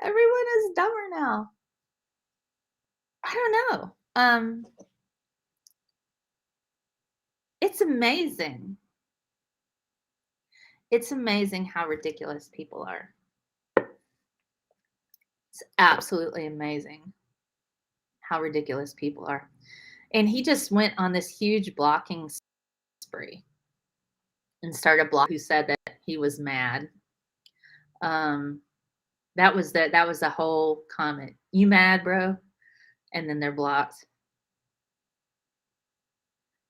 Everyone is dumber now. I don't know. It's amazing. It's amazing how ridiculous people are. It's absolutely amazing how ridiculous people are. And he just went on this huge blocking spree and started blocking who said that he was mad. That was the whole comment. You mad, bro? And then they're blocked.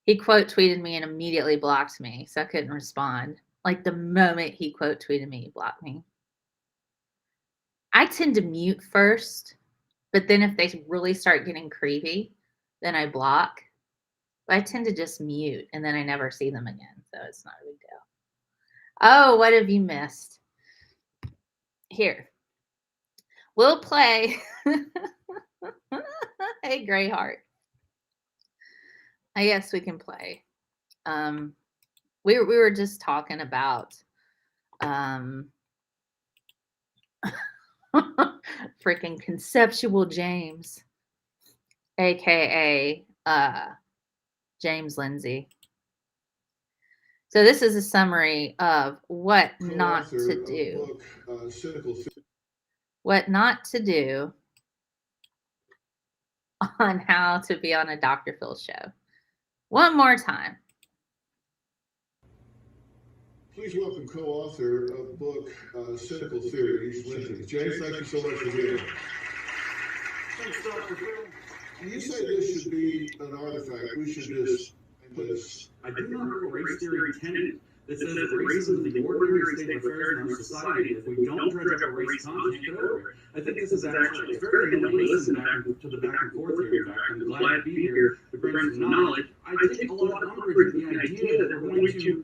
He quote tweeted me and immediately blocked me, so I couldn't respond. Like the moment he quote tweeted me, he blocked me. I tend to mute first, but then if they really start getting creepy, then I block. But I tend to just mute and then I never see them again, so it's not a big deal. Oh, what have you missed? Here. We'll play. Hey, Greyheart. I guess we can play. We were just talking about freaking Conceptual James, aka James Lindsay. So this is a summary of what not to do. What not to do on how to be on a Dr. Phil show. One more time. Please welcome co-author of the book, Cynical Theories, Lindsay. James, thank you so much for being here. Thanks, Dr. Phil. You say this should be an artifact. We should just put this. I do not have a race theory tenet that says that racism is the ordinary state of affairs in our society. If we don't dredge up a race content, get over it. I think this is actually, it's very good to listen back to the back and forth here. In fact, I'm glad to be here to bring some knowledge. I take a lot of umbrage with the idea that we're going to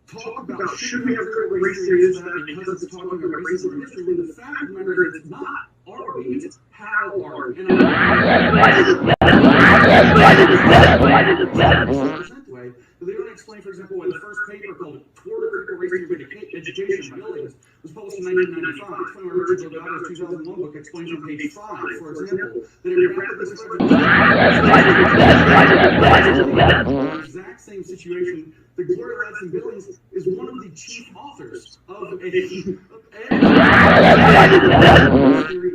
talk about should we have critical race theory is that because it's talking about racism in history, when the fact of the matter is it's not are we, it's how are we. And they don't explain, for example, why the first paper called Toward a Critical Race Theory of Education by Buildings was published in 1995. Explain why Richard Delgado's 2001 book explains on page 5, for example, that a rapidly the exact same situation. The Gloria Ladson Billings is one of the chief authors of theory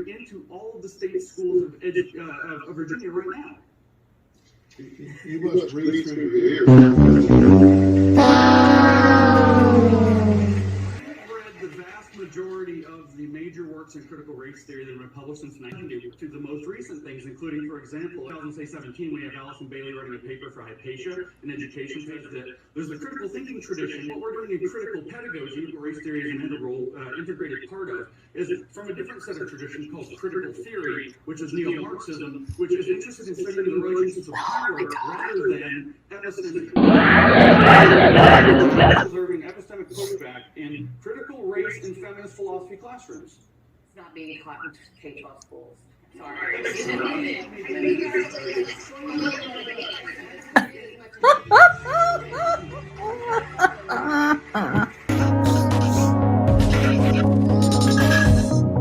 into all of the state schools of Virginia right now. You must breathe through your ears. I've read the vast majority of the major works in critical race theory that have been published since 1990 to the most recent things, including, for example, in 2017, we have Allison Bailey writing a paper for Hypatia, an education page that there's the critical thinking tradition. What we're doing in critical pedagogy, what race theory is an integral, integrated part of, is from a different set of tradition called critical theory, which is neo-Marxism, which is interested in studying the relationships of power rather than epistemic. Observing epistemic pushback in critical race and feminist philosophy classrooms. It's not being taught in K-12 schools. Sorry.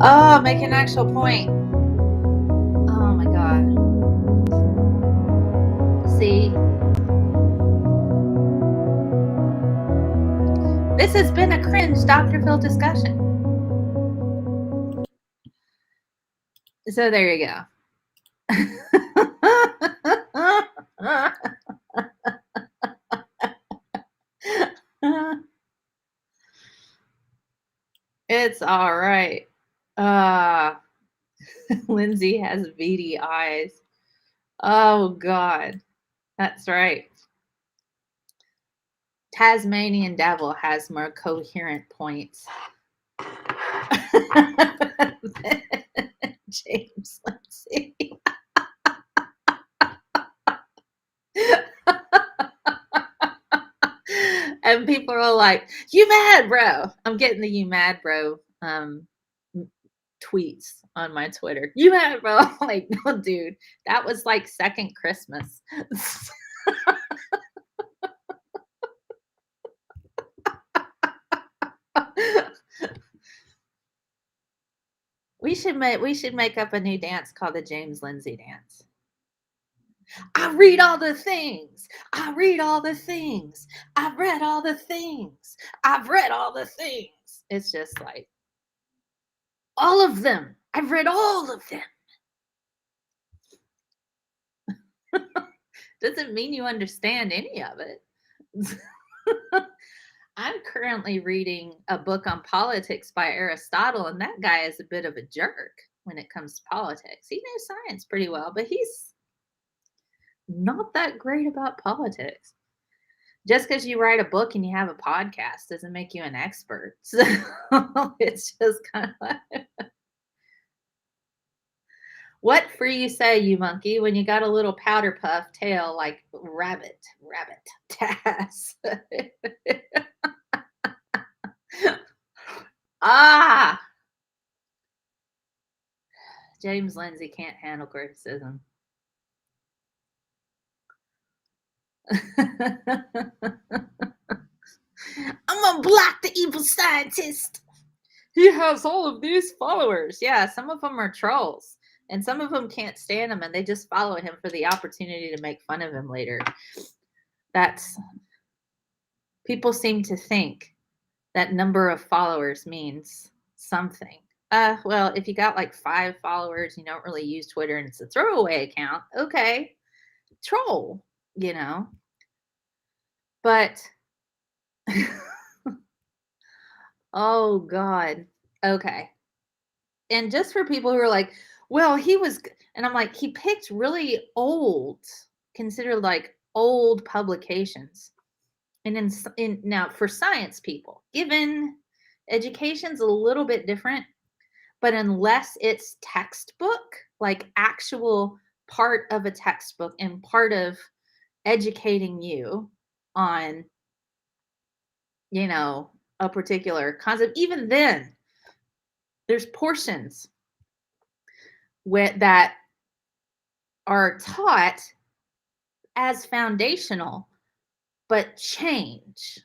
Oh, make an actual point. Oh my God. See? This has been a cringe Dr. Phil discussion. So there you go. It's all right. Lindsay has beady eyes. Oh, God. That's right. Tasmanian devil has more coherent points. James Lindsay. And people are like, "You mad, bro?" I'm getting the "you mad, bro" tweets on my Twitter. "You mad, bro?" I'm like, no, dude, that was like second Christmas. We should make up a new dance called the James Lindsay dance. I read all the things. I read all the things. I've read all the things. I've read all the things. It's just like all of them. I've read all of them. Doesn't mean you understand any of it. I'm currently reading a book on politics by Aristotle, and that guy is a bit of a jerk when it comes to politics. He knows science pretty well, but he's not that great about politics. Just because you write a book and you have a podcast doesn't make you an expert. So it's just kind of like, what for you say, you monkey, when you got a little powder puff tail like rabbit, Tass. Ah, James Lindsay can't handle criticism. I'm gonna block the evil scientist. He has all of these followers. Yeah, some of them are trolls, and some of them can't stand him, and they just follow him for the opportunity to make fun of him later. That's people seem to think that number of followers means something. Well, if you got like 5 followers, you don't really use Twitter and it's a throwaway account, okay, troll, you know. But oh God. Okay. And just for people who are like, well, and I'm like, he picked really old, considered like old publications. And in now for science people, given education's a little bit different, but unless it's textbook, like actual part of a textbook and part of educating you on, a particular concept, even then, there's portions that are taught as foundational, but change,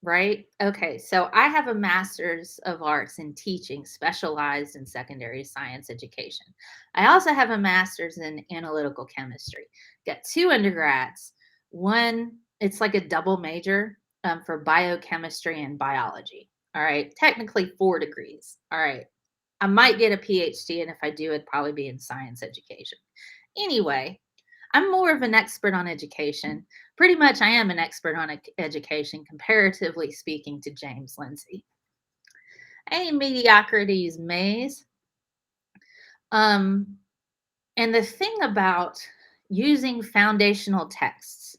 right? Okay, so I have a master's of arts in teaching specialized in secondary science education. I also have a master's in analytical chemistry. Got 2 undergrads. One, it's like a double major for biochemistry and biology. All right, technically 4 degrees. All right, I might get a PhD, and if I do, it'd probably be in science education. Anyway, I'm more of an expert on education. Pretty much, I am an expert on education, comparatively speaking to James Lindsay. Hey, mediocrity's maze. And the thing about using foundational texts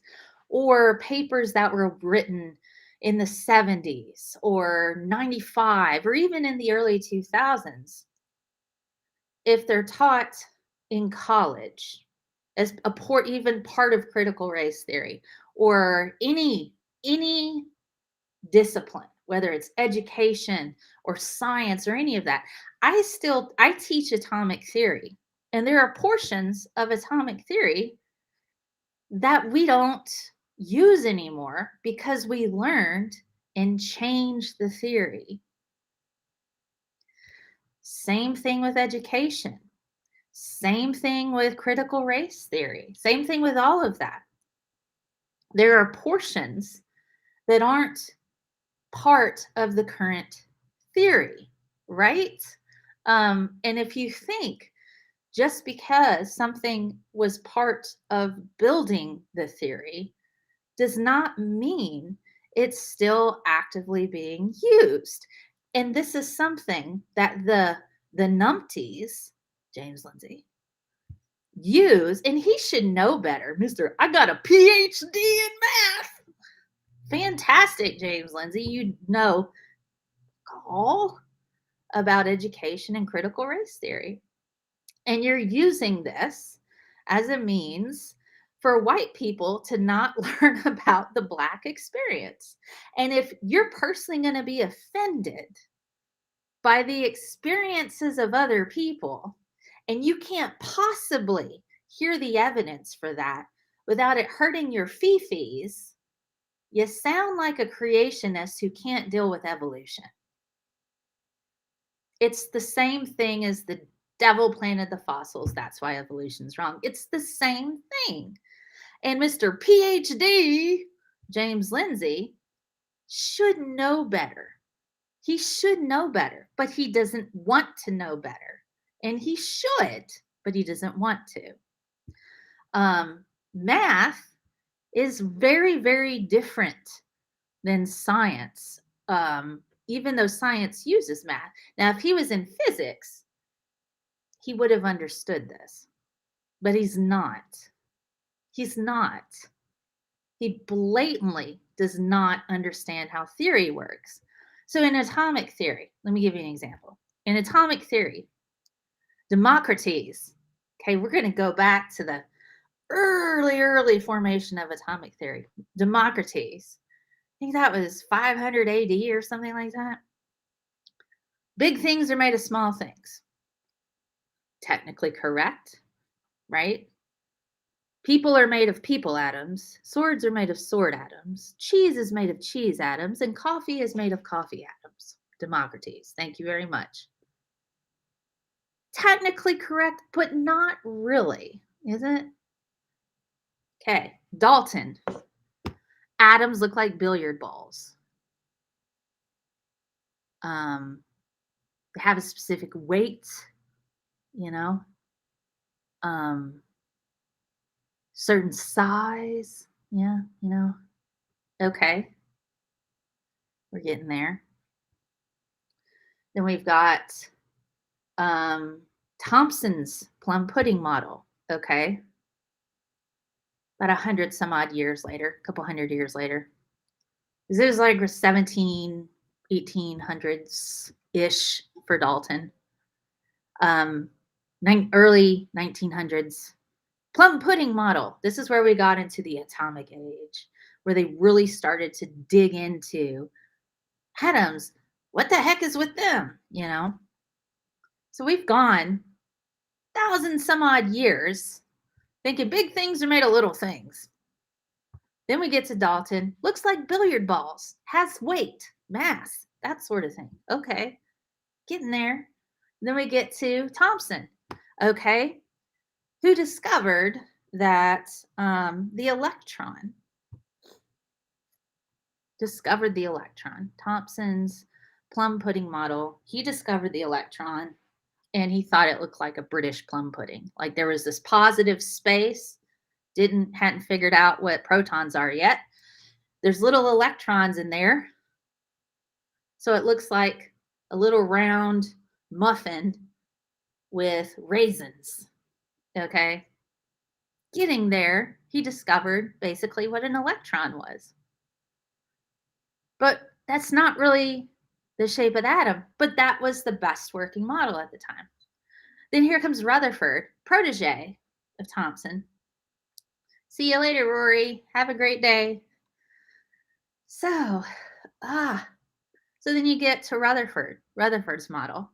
or papers that were written in the 70s or 95 or even in the early 2000s, if they're taught in college as even part of critical race theory or any discipline, whether it's education or science or any of that, I teach atomic theory, and there are portions of atomic theory that we don't use anymore because we learned and changed the theory. Same thing with education. Same thing with critical race theory. Same thing with all of that. There are portions that aren't part of the current theory, right? And if you think just because something was part of building the theory does not mean it's still actively being used. And this is something that the numpties, James Lindsay, use, and he should know better, Mr. I got a PhD in math. Fantastic, James Lindsay. You know all about education and critical race theory. And you're using this as a means for white people to not learn about the Black experience. And if you're personally going to be offended by the experiences of other people, and you can't possibly hear the evidence for that without it hurting your fifis, you sound like a creationist who can't deal with evolution. It's the same thing as the devil planted the fossils. That's why evolution's wrong. It's the same thing. And Mr. PhD, James Lindsay, should know better. He should know better, but he doesn't want to know better. And he should, but he doesn't want to. Math is very, very different than science, even though science uses math. Now, if he was in physics, he would have understood this, but he's not. He's not. He blatantly does not understand how theory works. So in atomic theory, let me give you an example. In atomic theory, Democritus, okay, we're going to go back to the early formation of atomic theory. Democritus, I think that was 500 AD or something like that. Big things are made of small things. Technically correct, right? People are made of people atoms. Swords are made of sword atoms. Cheese is made of cheese atoms. And coffee is made of coffee atoms. Democritus, thank you very much. Technically correct, but not really, is it? Okay, Dalton. Atoms look like billiard balls. They have a specific weight, you know, certain size. Yeah, you know. Okay, we're getting there. Then we've got Thomson's plum pudding model. Okay, about 100 some odd years later, a couple hundred years later. This is like 1800s ish for Dalton. Early 1900s. Plum pudding model. This is where we got into the atomic age, where they really started to dig into atoms. What the heck is with them, you know? So we've gone 1,000 some odd years thinking big things are made of little things. Then we get to Dalton. Looks like billiard balls. Has weight, mass, that sort of thing. Okay, getting there. Then we get to Thomson. Okay, who discovered that the electron. Discovered the electron. Thomson's plum pudding model. He discovered the electron, and he thought it looked like a British plum pudding. Like there was this positive space. Hadn't figured out what protons are yet. There's little electrons in there. So it looks like a little round muffin with raisins. Okay. Getting there, he discovered basically what an electron was. But that's not really the shape of the atom, but that was the best working model at the time. Then here comes Rutherford, protege of Thomson. See you later, Rory. Have a great day. So then you get to Rutherford's model.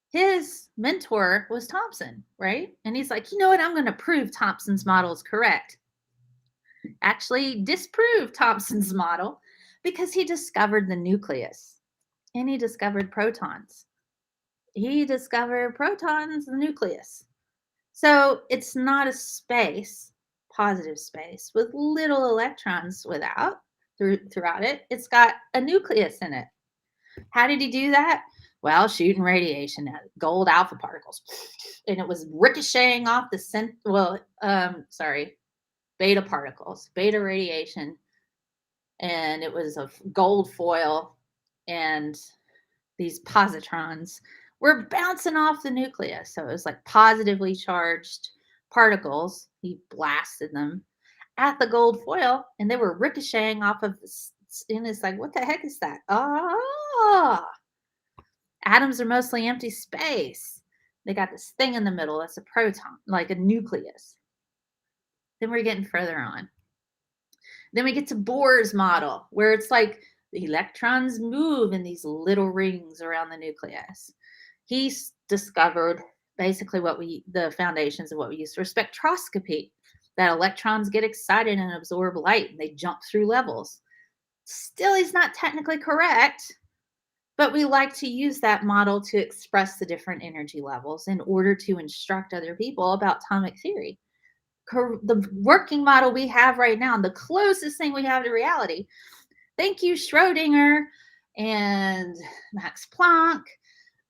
His mentor was Thomson, right? And he's like, you know what? I'm going to prove Thomson's model is correct. Actually disprove Thomson's model because he discovered the nucleus and he discovered protons. He discovered protons, the nucleus. So it's not a space, positive space, with little electrons throughout it. It's got a nucleus in it. How did he do that? Well, shooting radiation at gold alpha particles. And it was ricocheting off beta particles, beta radiation. And it was a gold foil. And these positrons were bouncing off the nucleus. So it was like positively charged particles. He blasted them at the gold foil, and they were ricocheting off of this. And it's like, what the heck is that? Ah, atoms are mostly empty space. They got this thing in the middle that's a proton, like a nucleus. Then we're getting further on. Then we get to Bohr's model, where it's like the electrons move in these little rings around the nucleus. He's discovered basically the foundations of what we use for spectroscopy, that electrons get excited and absorb light, and they jump through levels. Still, he's not technically correct, but we like to use that model to express the different energy levels in order to instruct other people about atomic theory. The working model we have right now, the closest thing we have to reality. Thank you, Schrodinger and Max Planck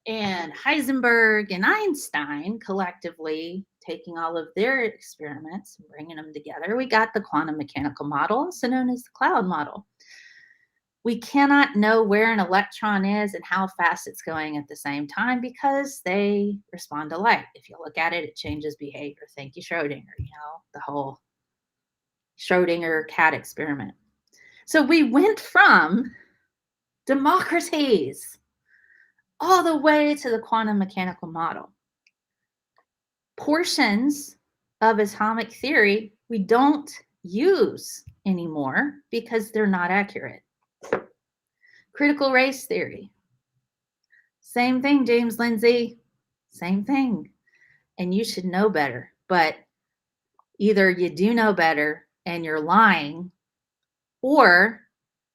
and Heisenberg and Einstein collectively taking all of their experiments and bringing them together. We got the quantum mechanical model, also known as the cloud model. We cannot know where an electron is and how fast it's going at the same time because they respond to light. If you look at it, it changes behavior. Thank you, Schrodinger, the whole Schrodinger cat experiment. So we went from Democritus all the way to the quantum mechanical model. Portions of atomic theory we don't use anymore because they're not accurate. Critical race theory. Same thing, James Lindsay. Same thing. And you should know better. But either you do know better and you're lying, or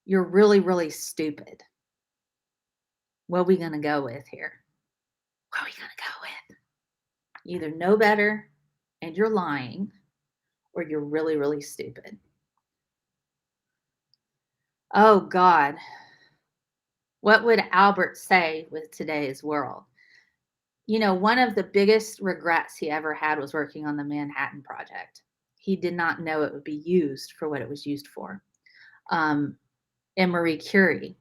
you're really, really stupid. What are we going to go with here? What are we going to go with? You either know better and you're lying, or you're really, really stupid. Oh, God. What would Albert say with today's world? One of the biggest regrets he ever had was working on the Manhattan Project. He did not know it would be used for what it was used for. And Marie Curie,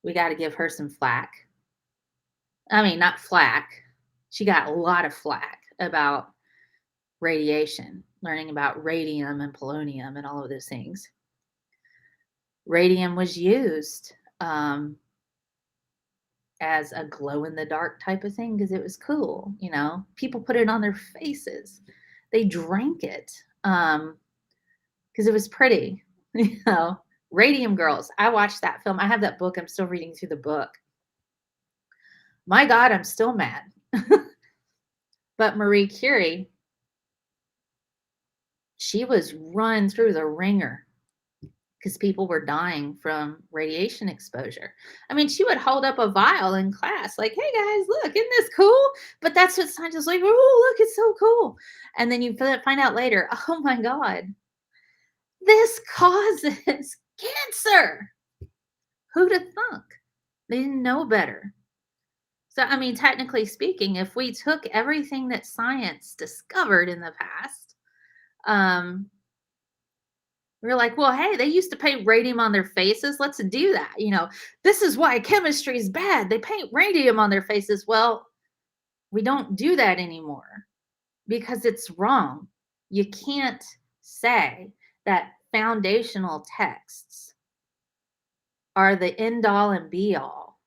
we got to give her some flack. I mean, not flack. She got a lot of flack about radiation, learning about radium and polonium and all of those things. Radium was used as a glow-in-the-dark type of thing because it was cool. People put it on their faces. They drank it because it was pretty. Radium Girls. I watched that film. I have that book. I'm still reading through the book. My God, I'm still mad. But Marie Curie, she was run through the ringer because people were dying from radiation exposure. I mean, she would hold up a vial in class like, hey guys, look, isn't this cool? But that's what scientists like, oh, look, it's so cool. And then you find out later, oh my God, this causes cancer. Who'd have thunk? They didn't know better. So, I mean, technically speaking, if we took everything that science discovered in the past, we're like, well, hey, they used to paint radium on their faces. Let's do that. This is why chemistry is bad. They paint radium on their faces. Well, we don't do that anymore because it's wrong. You can't say that foundational texts are the end all and be all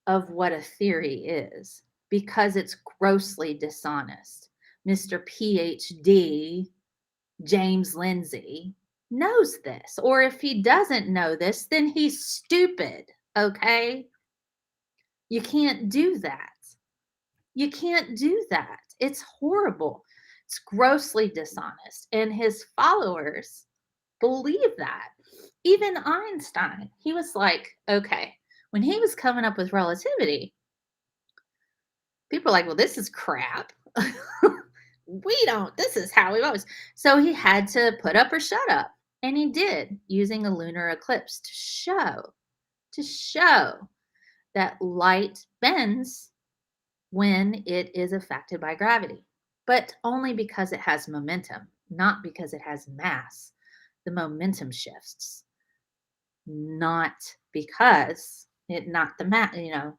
of what a theory is because it's grossly dishonest. Mr. PhD James Lindsay knows this, or if he doesn't know this, then he's stupid. Okay, you can't do that. You can't do that. It's horrible. It's grossly dishonest, and his followers believe that. Even Einstein, he was like, okay, when he was coming up with relativity, people are like, well, this is crap. This is how we always. So he had to put up or shut up. And he did, using a lunar eclipse to show that light bends when it is affected by gravity, but only because it has momentum, not because it has mass. The momentum shifts, not because not the mass.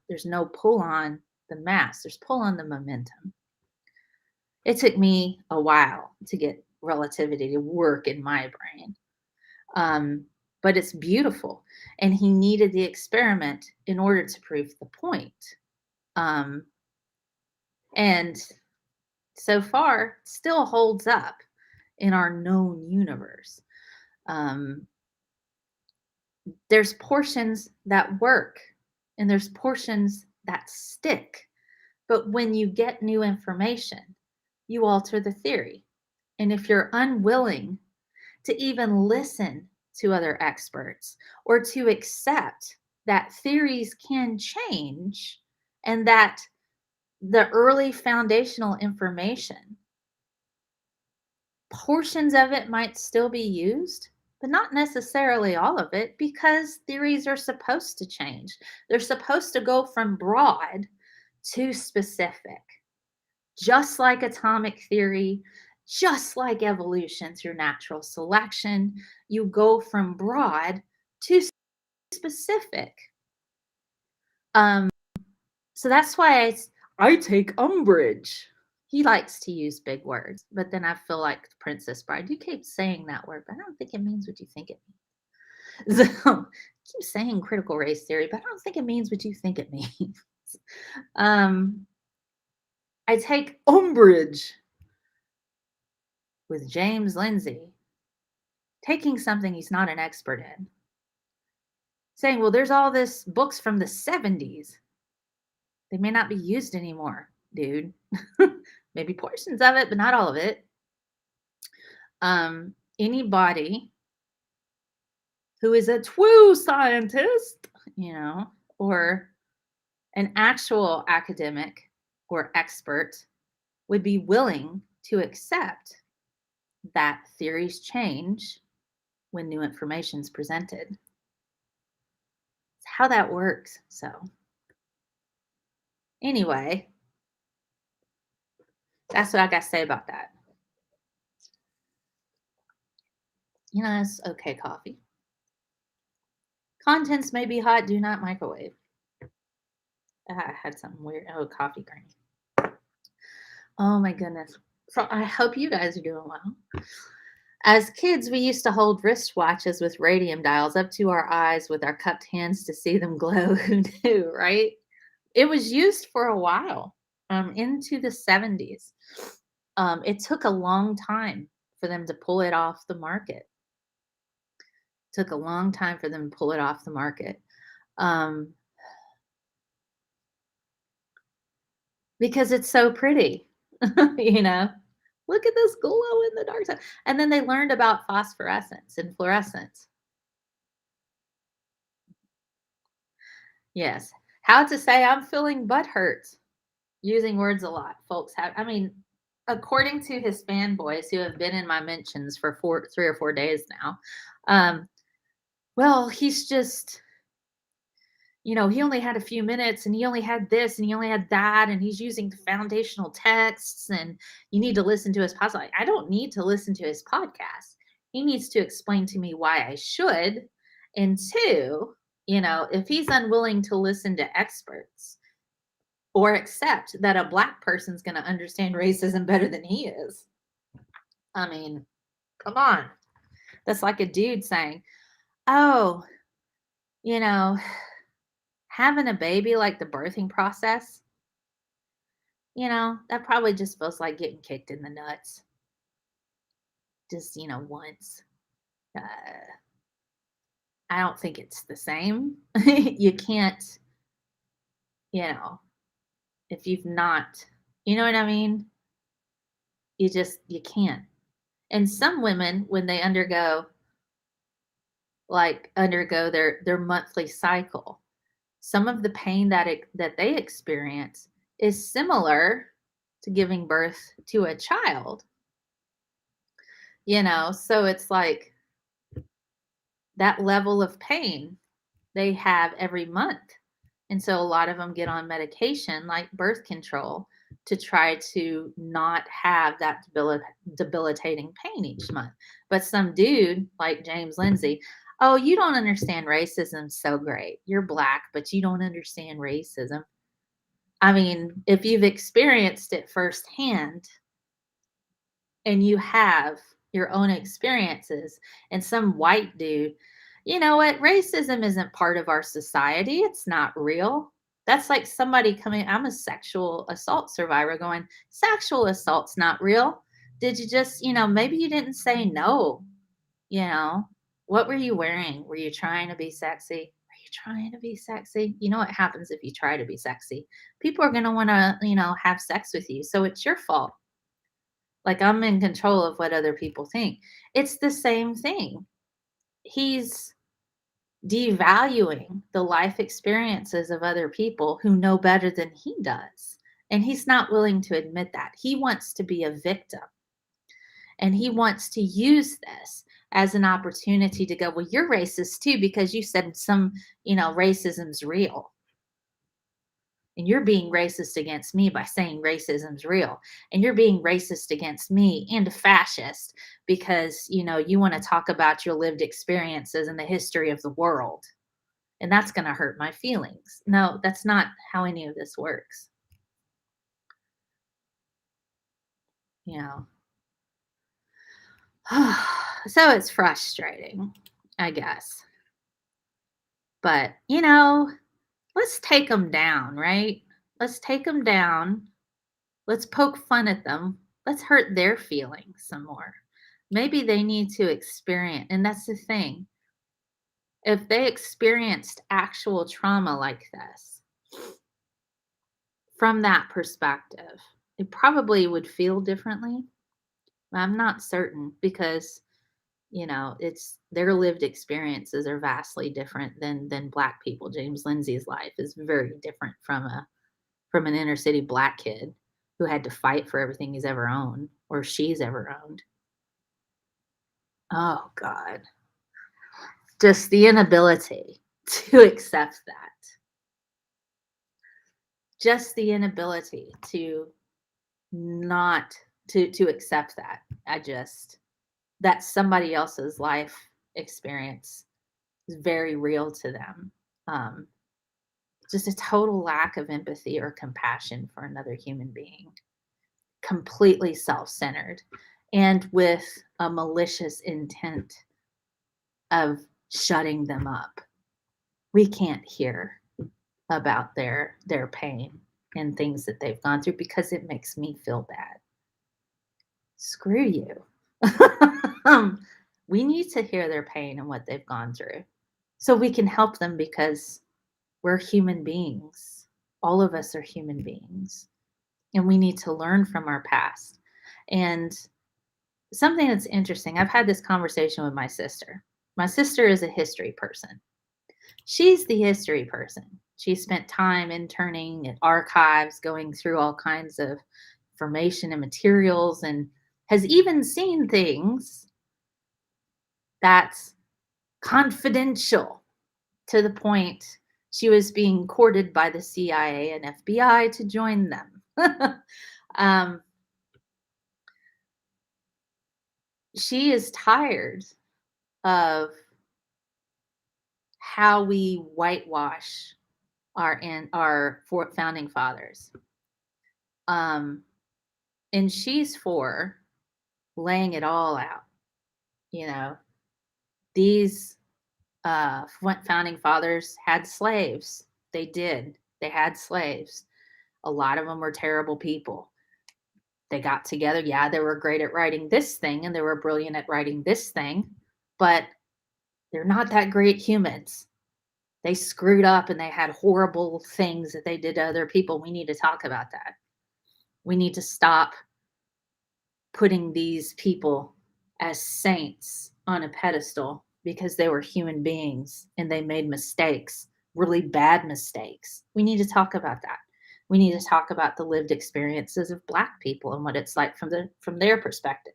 There's no pull on the mass. There's pull on the momentum. It took me a while to get relativity to work in my brain. But it's beautiful. And he needed the experiment in order to prove the point. Um, and so far, still holds up in our known universe. Um, there's portions that work and there's portions that stick. But when you get new information, you alter the theory. And if you're unwilling to even listen to other experts or to accept that theories can change and that the early foundational information, portions of it might still be used, but not necessarily all of it, because theories are supposed to change. They're supposed to go from broad to specific, just like atomic theory, just like evolution through natural selection. You go from broad to specific. So that's why I take umbrage. He likes to use big words, but then I feel like Princess Bride. You keep saying that word, but I don't think it means what you think it means. So keep saying critical race theory, but I don't think it means what you think it means. I take umbrage with James Lindsay taking something he's not an expert in, saying, well, there's all this books from the 70s. They may not be used anymore, dude. Maybe portions of it, but not all of it. Anybody who is a true scientist, or an actual academic or expert would be willing to accept that theories change when new information is presented. It's how that works. So anyway, that's what I got to say about that. It's okay coffee. Contents may be hot, do not microwave. I had something weird. Oh, coffee cream. Oh my goodness. So I hope you guys are doing well. As kids, we used to hold wristwatches with radium dials up to our eyes with our cupped hands to see them glow. Who knew, right? It was used for a while, into the 70s. It took a long time for them to pull it off the market. Took a long time for them to pull it off the market. Because it's so pretty, Look at this glow in the dark side. And then they learned about phosphorescence and fluorescence. Yes. How to say I'm feeling butt hurt. Using words a lot. Folks according to his fanboys who have been in my mentions for 3 or 4 days now, well, he's just, he only had a few minutes and he only had this and he only had that and he's using the foundational texts and you need to listen to his podcast. I don't need to listen to his podcast. He needs to explain to me why I should. And 2, if he's unwilling to listen to experts or accept that a Black person's going to understand racism better than he is. Come on. That's like a dude saying, oh, having a baby, like the birthing process, that probably just feels like getting kicked in the nuts. Just, once. I don't think it's the same. You can't, if you've not, you know what I mean? You can't. And some women, when they undergo their monthly cycle, some of the pain that they experience is similar to giving birth to a child. So it's like that level of pain they have every month. And so a lot of them get on medication like birth control to try to not have that debilitating pain each month. But some dude like James Lindsay, oh, you don't understand racism so great. You're Black, but you don't understand racism. If you've experienced it firsthand, and you have your own experiences, and some white dude, you know what? Racism isn't part of our society. It's not real. That's like somebody coming, I'm a sexual assault survivor going, sexual assault's not real. Did you just, maybe you didn't say no, you know? What were you wearing? Were you trying to be sexy? Are you trying to be sexy? You know what happens if you try to be sexy? People are going to want to, have sex with you. So it's your fault. Like I'm in control of what other people think. It's the same thing. He's devaluing the life experiences of other people who know better than he does. And he's not willing to admit that. He wants to be a victim. And he wants to use this as an opportunity to go, well, you're racist too, because you said racism's real. And you're being racist against me by saying racism's real. And you're being racist against me and a fascist because, you want to talk about your lived experiences and the history of the world. And that's going to hurt my feelings. No, that's not how any of this works. You know. So it's frustrating, I guess. But, let's take them down, right? Let's take them down. Let's poke fun at them. Let's hurt their feelings some more. Maybe they need to experience, and that's the thing. If they experienced actual trauma like this, from that perspective, it probably would feel differently. I'm not certain because it's their lived experiences are vastly different than Black people. James Lindsay's life is very different from an inner city Black kid who had to fight for everything he's ever owned or she's ever owned. Oh God. Just the inability to accept that. Just the inability to not to accept that. That's somebody else's life experience is very real to them. Just a total lack of empathy or compassion for another human being, completely self-centered and with a malicious intent of shutting them up. We can't hear about their pain and things that they've gone through because it makes me feel bad. Screw you. We need to hear their pain and what they've gone through so we can help them because we're human beings. All of us are human beings. And we need to learn from our past. And something that's interesting, I've had this conversation with my sister. My sister is a history person. She's the history person. She spent time interning at archives, going through all kinds of information and materials, and has even seen things that's confidential to the point she was being courted by the CIA and FBI to join them. She is tired of how we whitewash our founding fathers. And she's for laying it all out. These founding fathers had slaves. They did. They had slaves. A lot of them were terrible people. They got together. Yeah, they were great at writing this thing and they were brilliant at writing this thing, but they're not that great humans. They screwed up and they had horrible things that they did to other people. We need to talk about that. We need to stop putting these people as saints on a pedestal because they were human beings and they made mistakes, really bad mistakes. We need to talk about that. We need to talk about the lived experiences of Black people and what it's like from their perspective.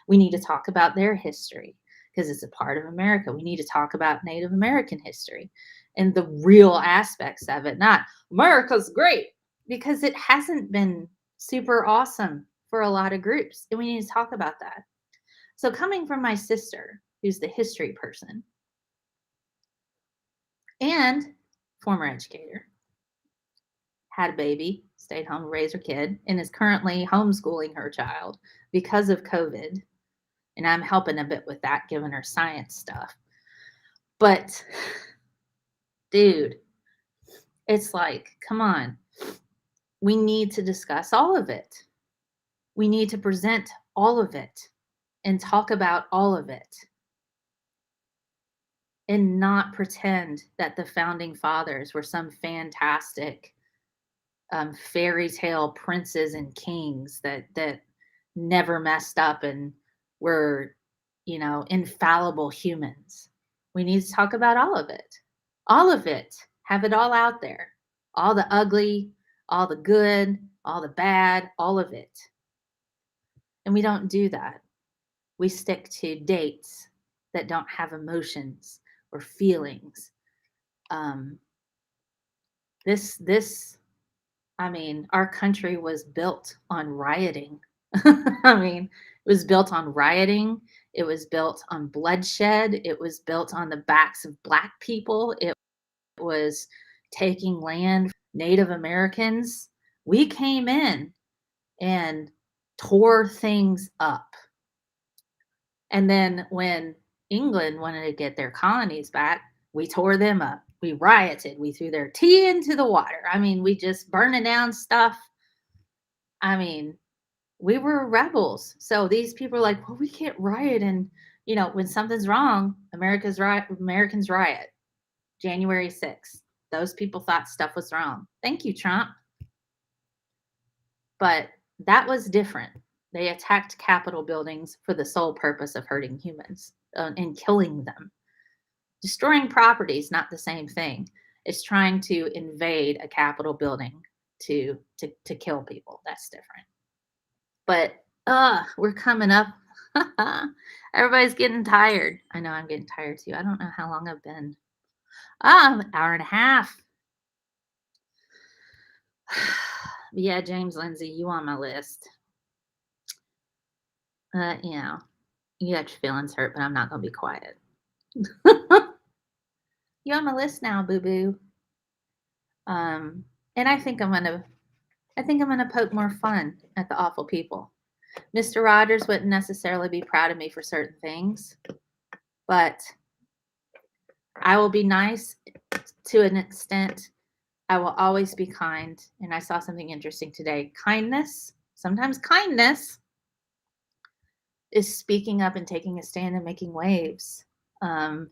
We need to talk about their history because it's a part of America. We need to talk about Native American history and the real aspects of it. Not America's great, because it hasn't been super awesome for a lot of groups. And we need to talk about that. So coming from my sister, who's the history person and former educator, had a baby, stayed home to raise her kid, and is currently homeschooling her child because of COVID. And I'm helping a bit with that, giving her science stuff. But, dude, it's like, come on. We need to discuss all of it. We need to present all of it and talk about all of it. And not pretend that the founding fathers were some fantastic fairy tale princes and kings that never messed up and were, infallible humans. We need to talk about all of it. All of it. Have it all out there. All the ugly, all the good, all the bad, all of it. And we don't do that. We stick to dates that don't have emotions or feelings. Our country was built on rioting. It was built on rioting. It was built on bloodshed. It was built on the backs of Black people. It was taking land from Native Americans. We came in and tore things up. And then when England wanted to get their colonies back, we tore them up. We rioted. We threw their tea into the water. We just burning down stuff. We were rebels. So these people are like, well, we can't riot. And, when something's wrong, Americans riot. January 6th. Those people thought stuff was wrong. Thank you, Trump. But that was different. They attacked Capitol buildings for the sole purpose of hurting humans and killing them. Destroying property is not the same thing. It's trying to invade a Capitol building to kill people. That's different. But we're coming up. Everybody's getting tired. I know I'm getting tired too. I don't know how long I've been. An hour and a half. But yeah, James Lindsay, you on my list. You got your feelings hurt, but I'm not gonna be quiet. You on my list now, boo boo. And I think I'm gonna poke more fun at the awful people. Mr. Rogers wouldn't necessarily be proud of me for certain things, but I will be nice to an extent. I will always be kind. And I saw something interesting today. Sometimes kindness is speaking up and taking a stand and making waves. And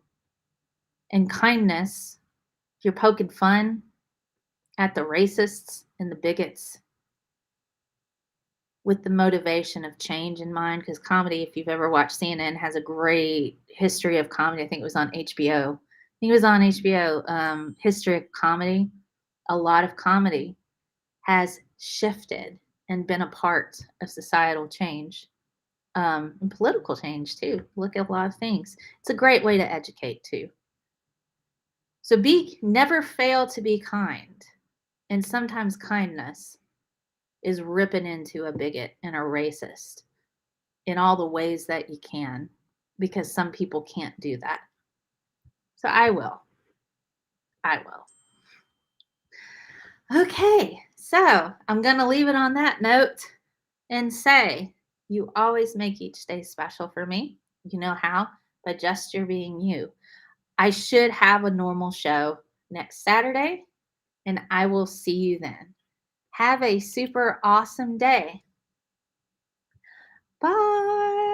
kindness, if you're poking fun at the racists and the bigots with the motivation of change in mind, because comedy, if you've ever watched CNN, has a great history of comedy. I think it was on HBO. History of comedy. A lot of comedy has shifted and been a part of societal change and political change too. Look at a lot of things. It's a great way to educate too. So never fail to be kind. And sometimes kindness is ripping into a bigot and a racist in all the ways that you can, because some people can't do that. So I will. Okay, so I'm going to leave it on that note and say, you always make each day special for me. You know how? By just your being you. I should have a normal show next Saturday, and I will see you then. Have a super awesome day. Bye.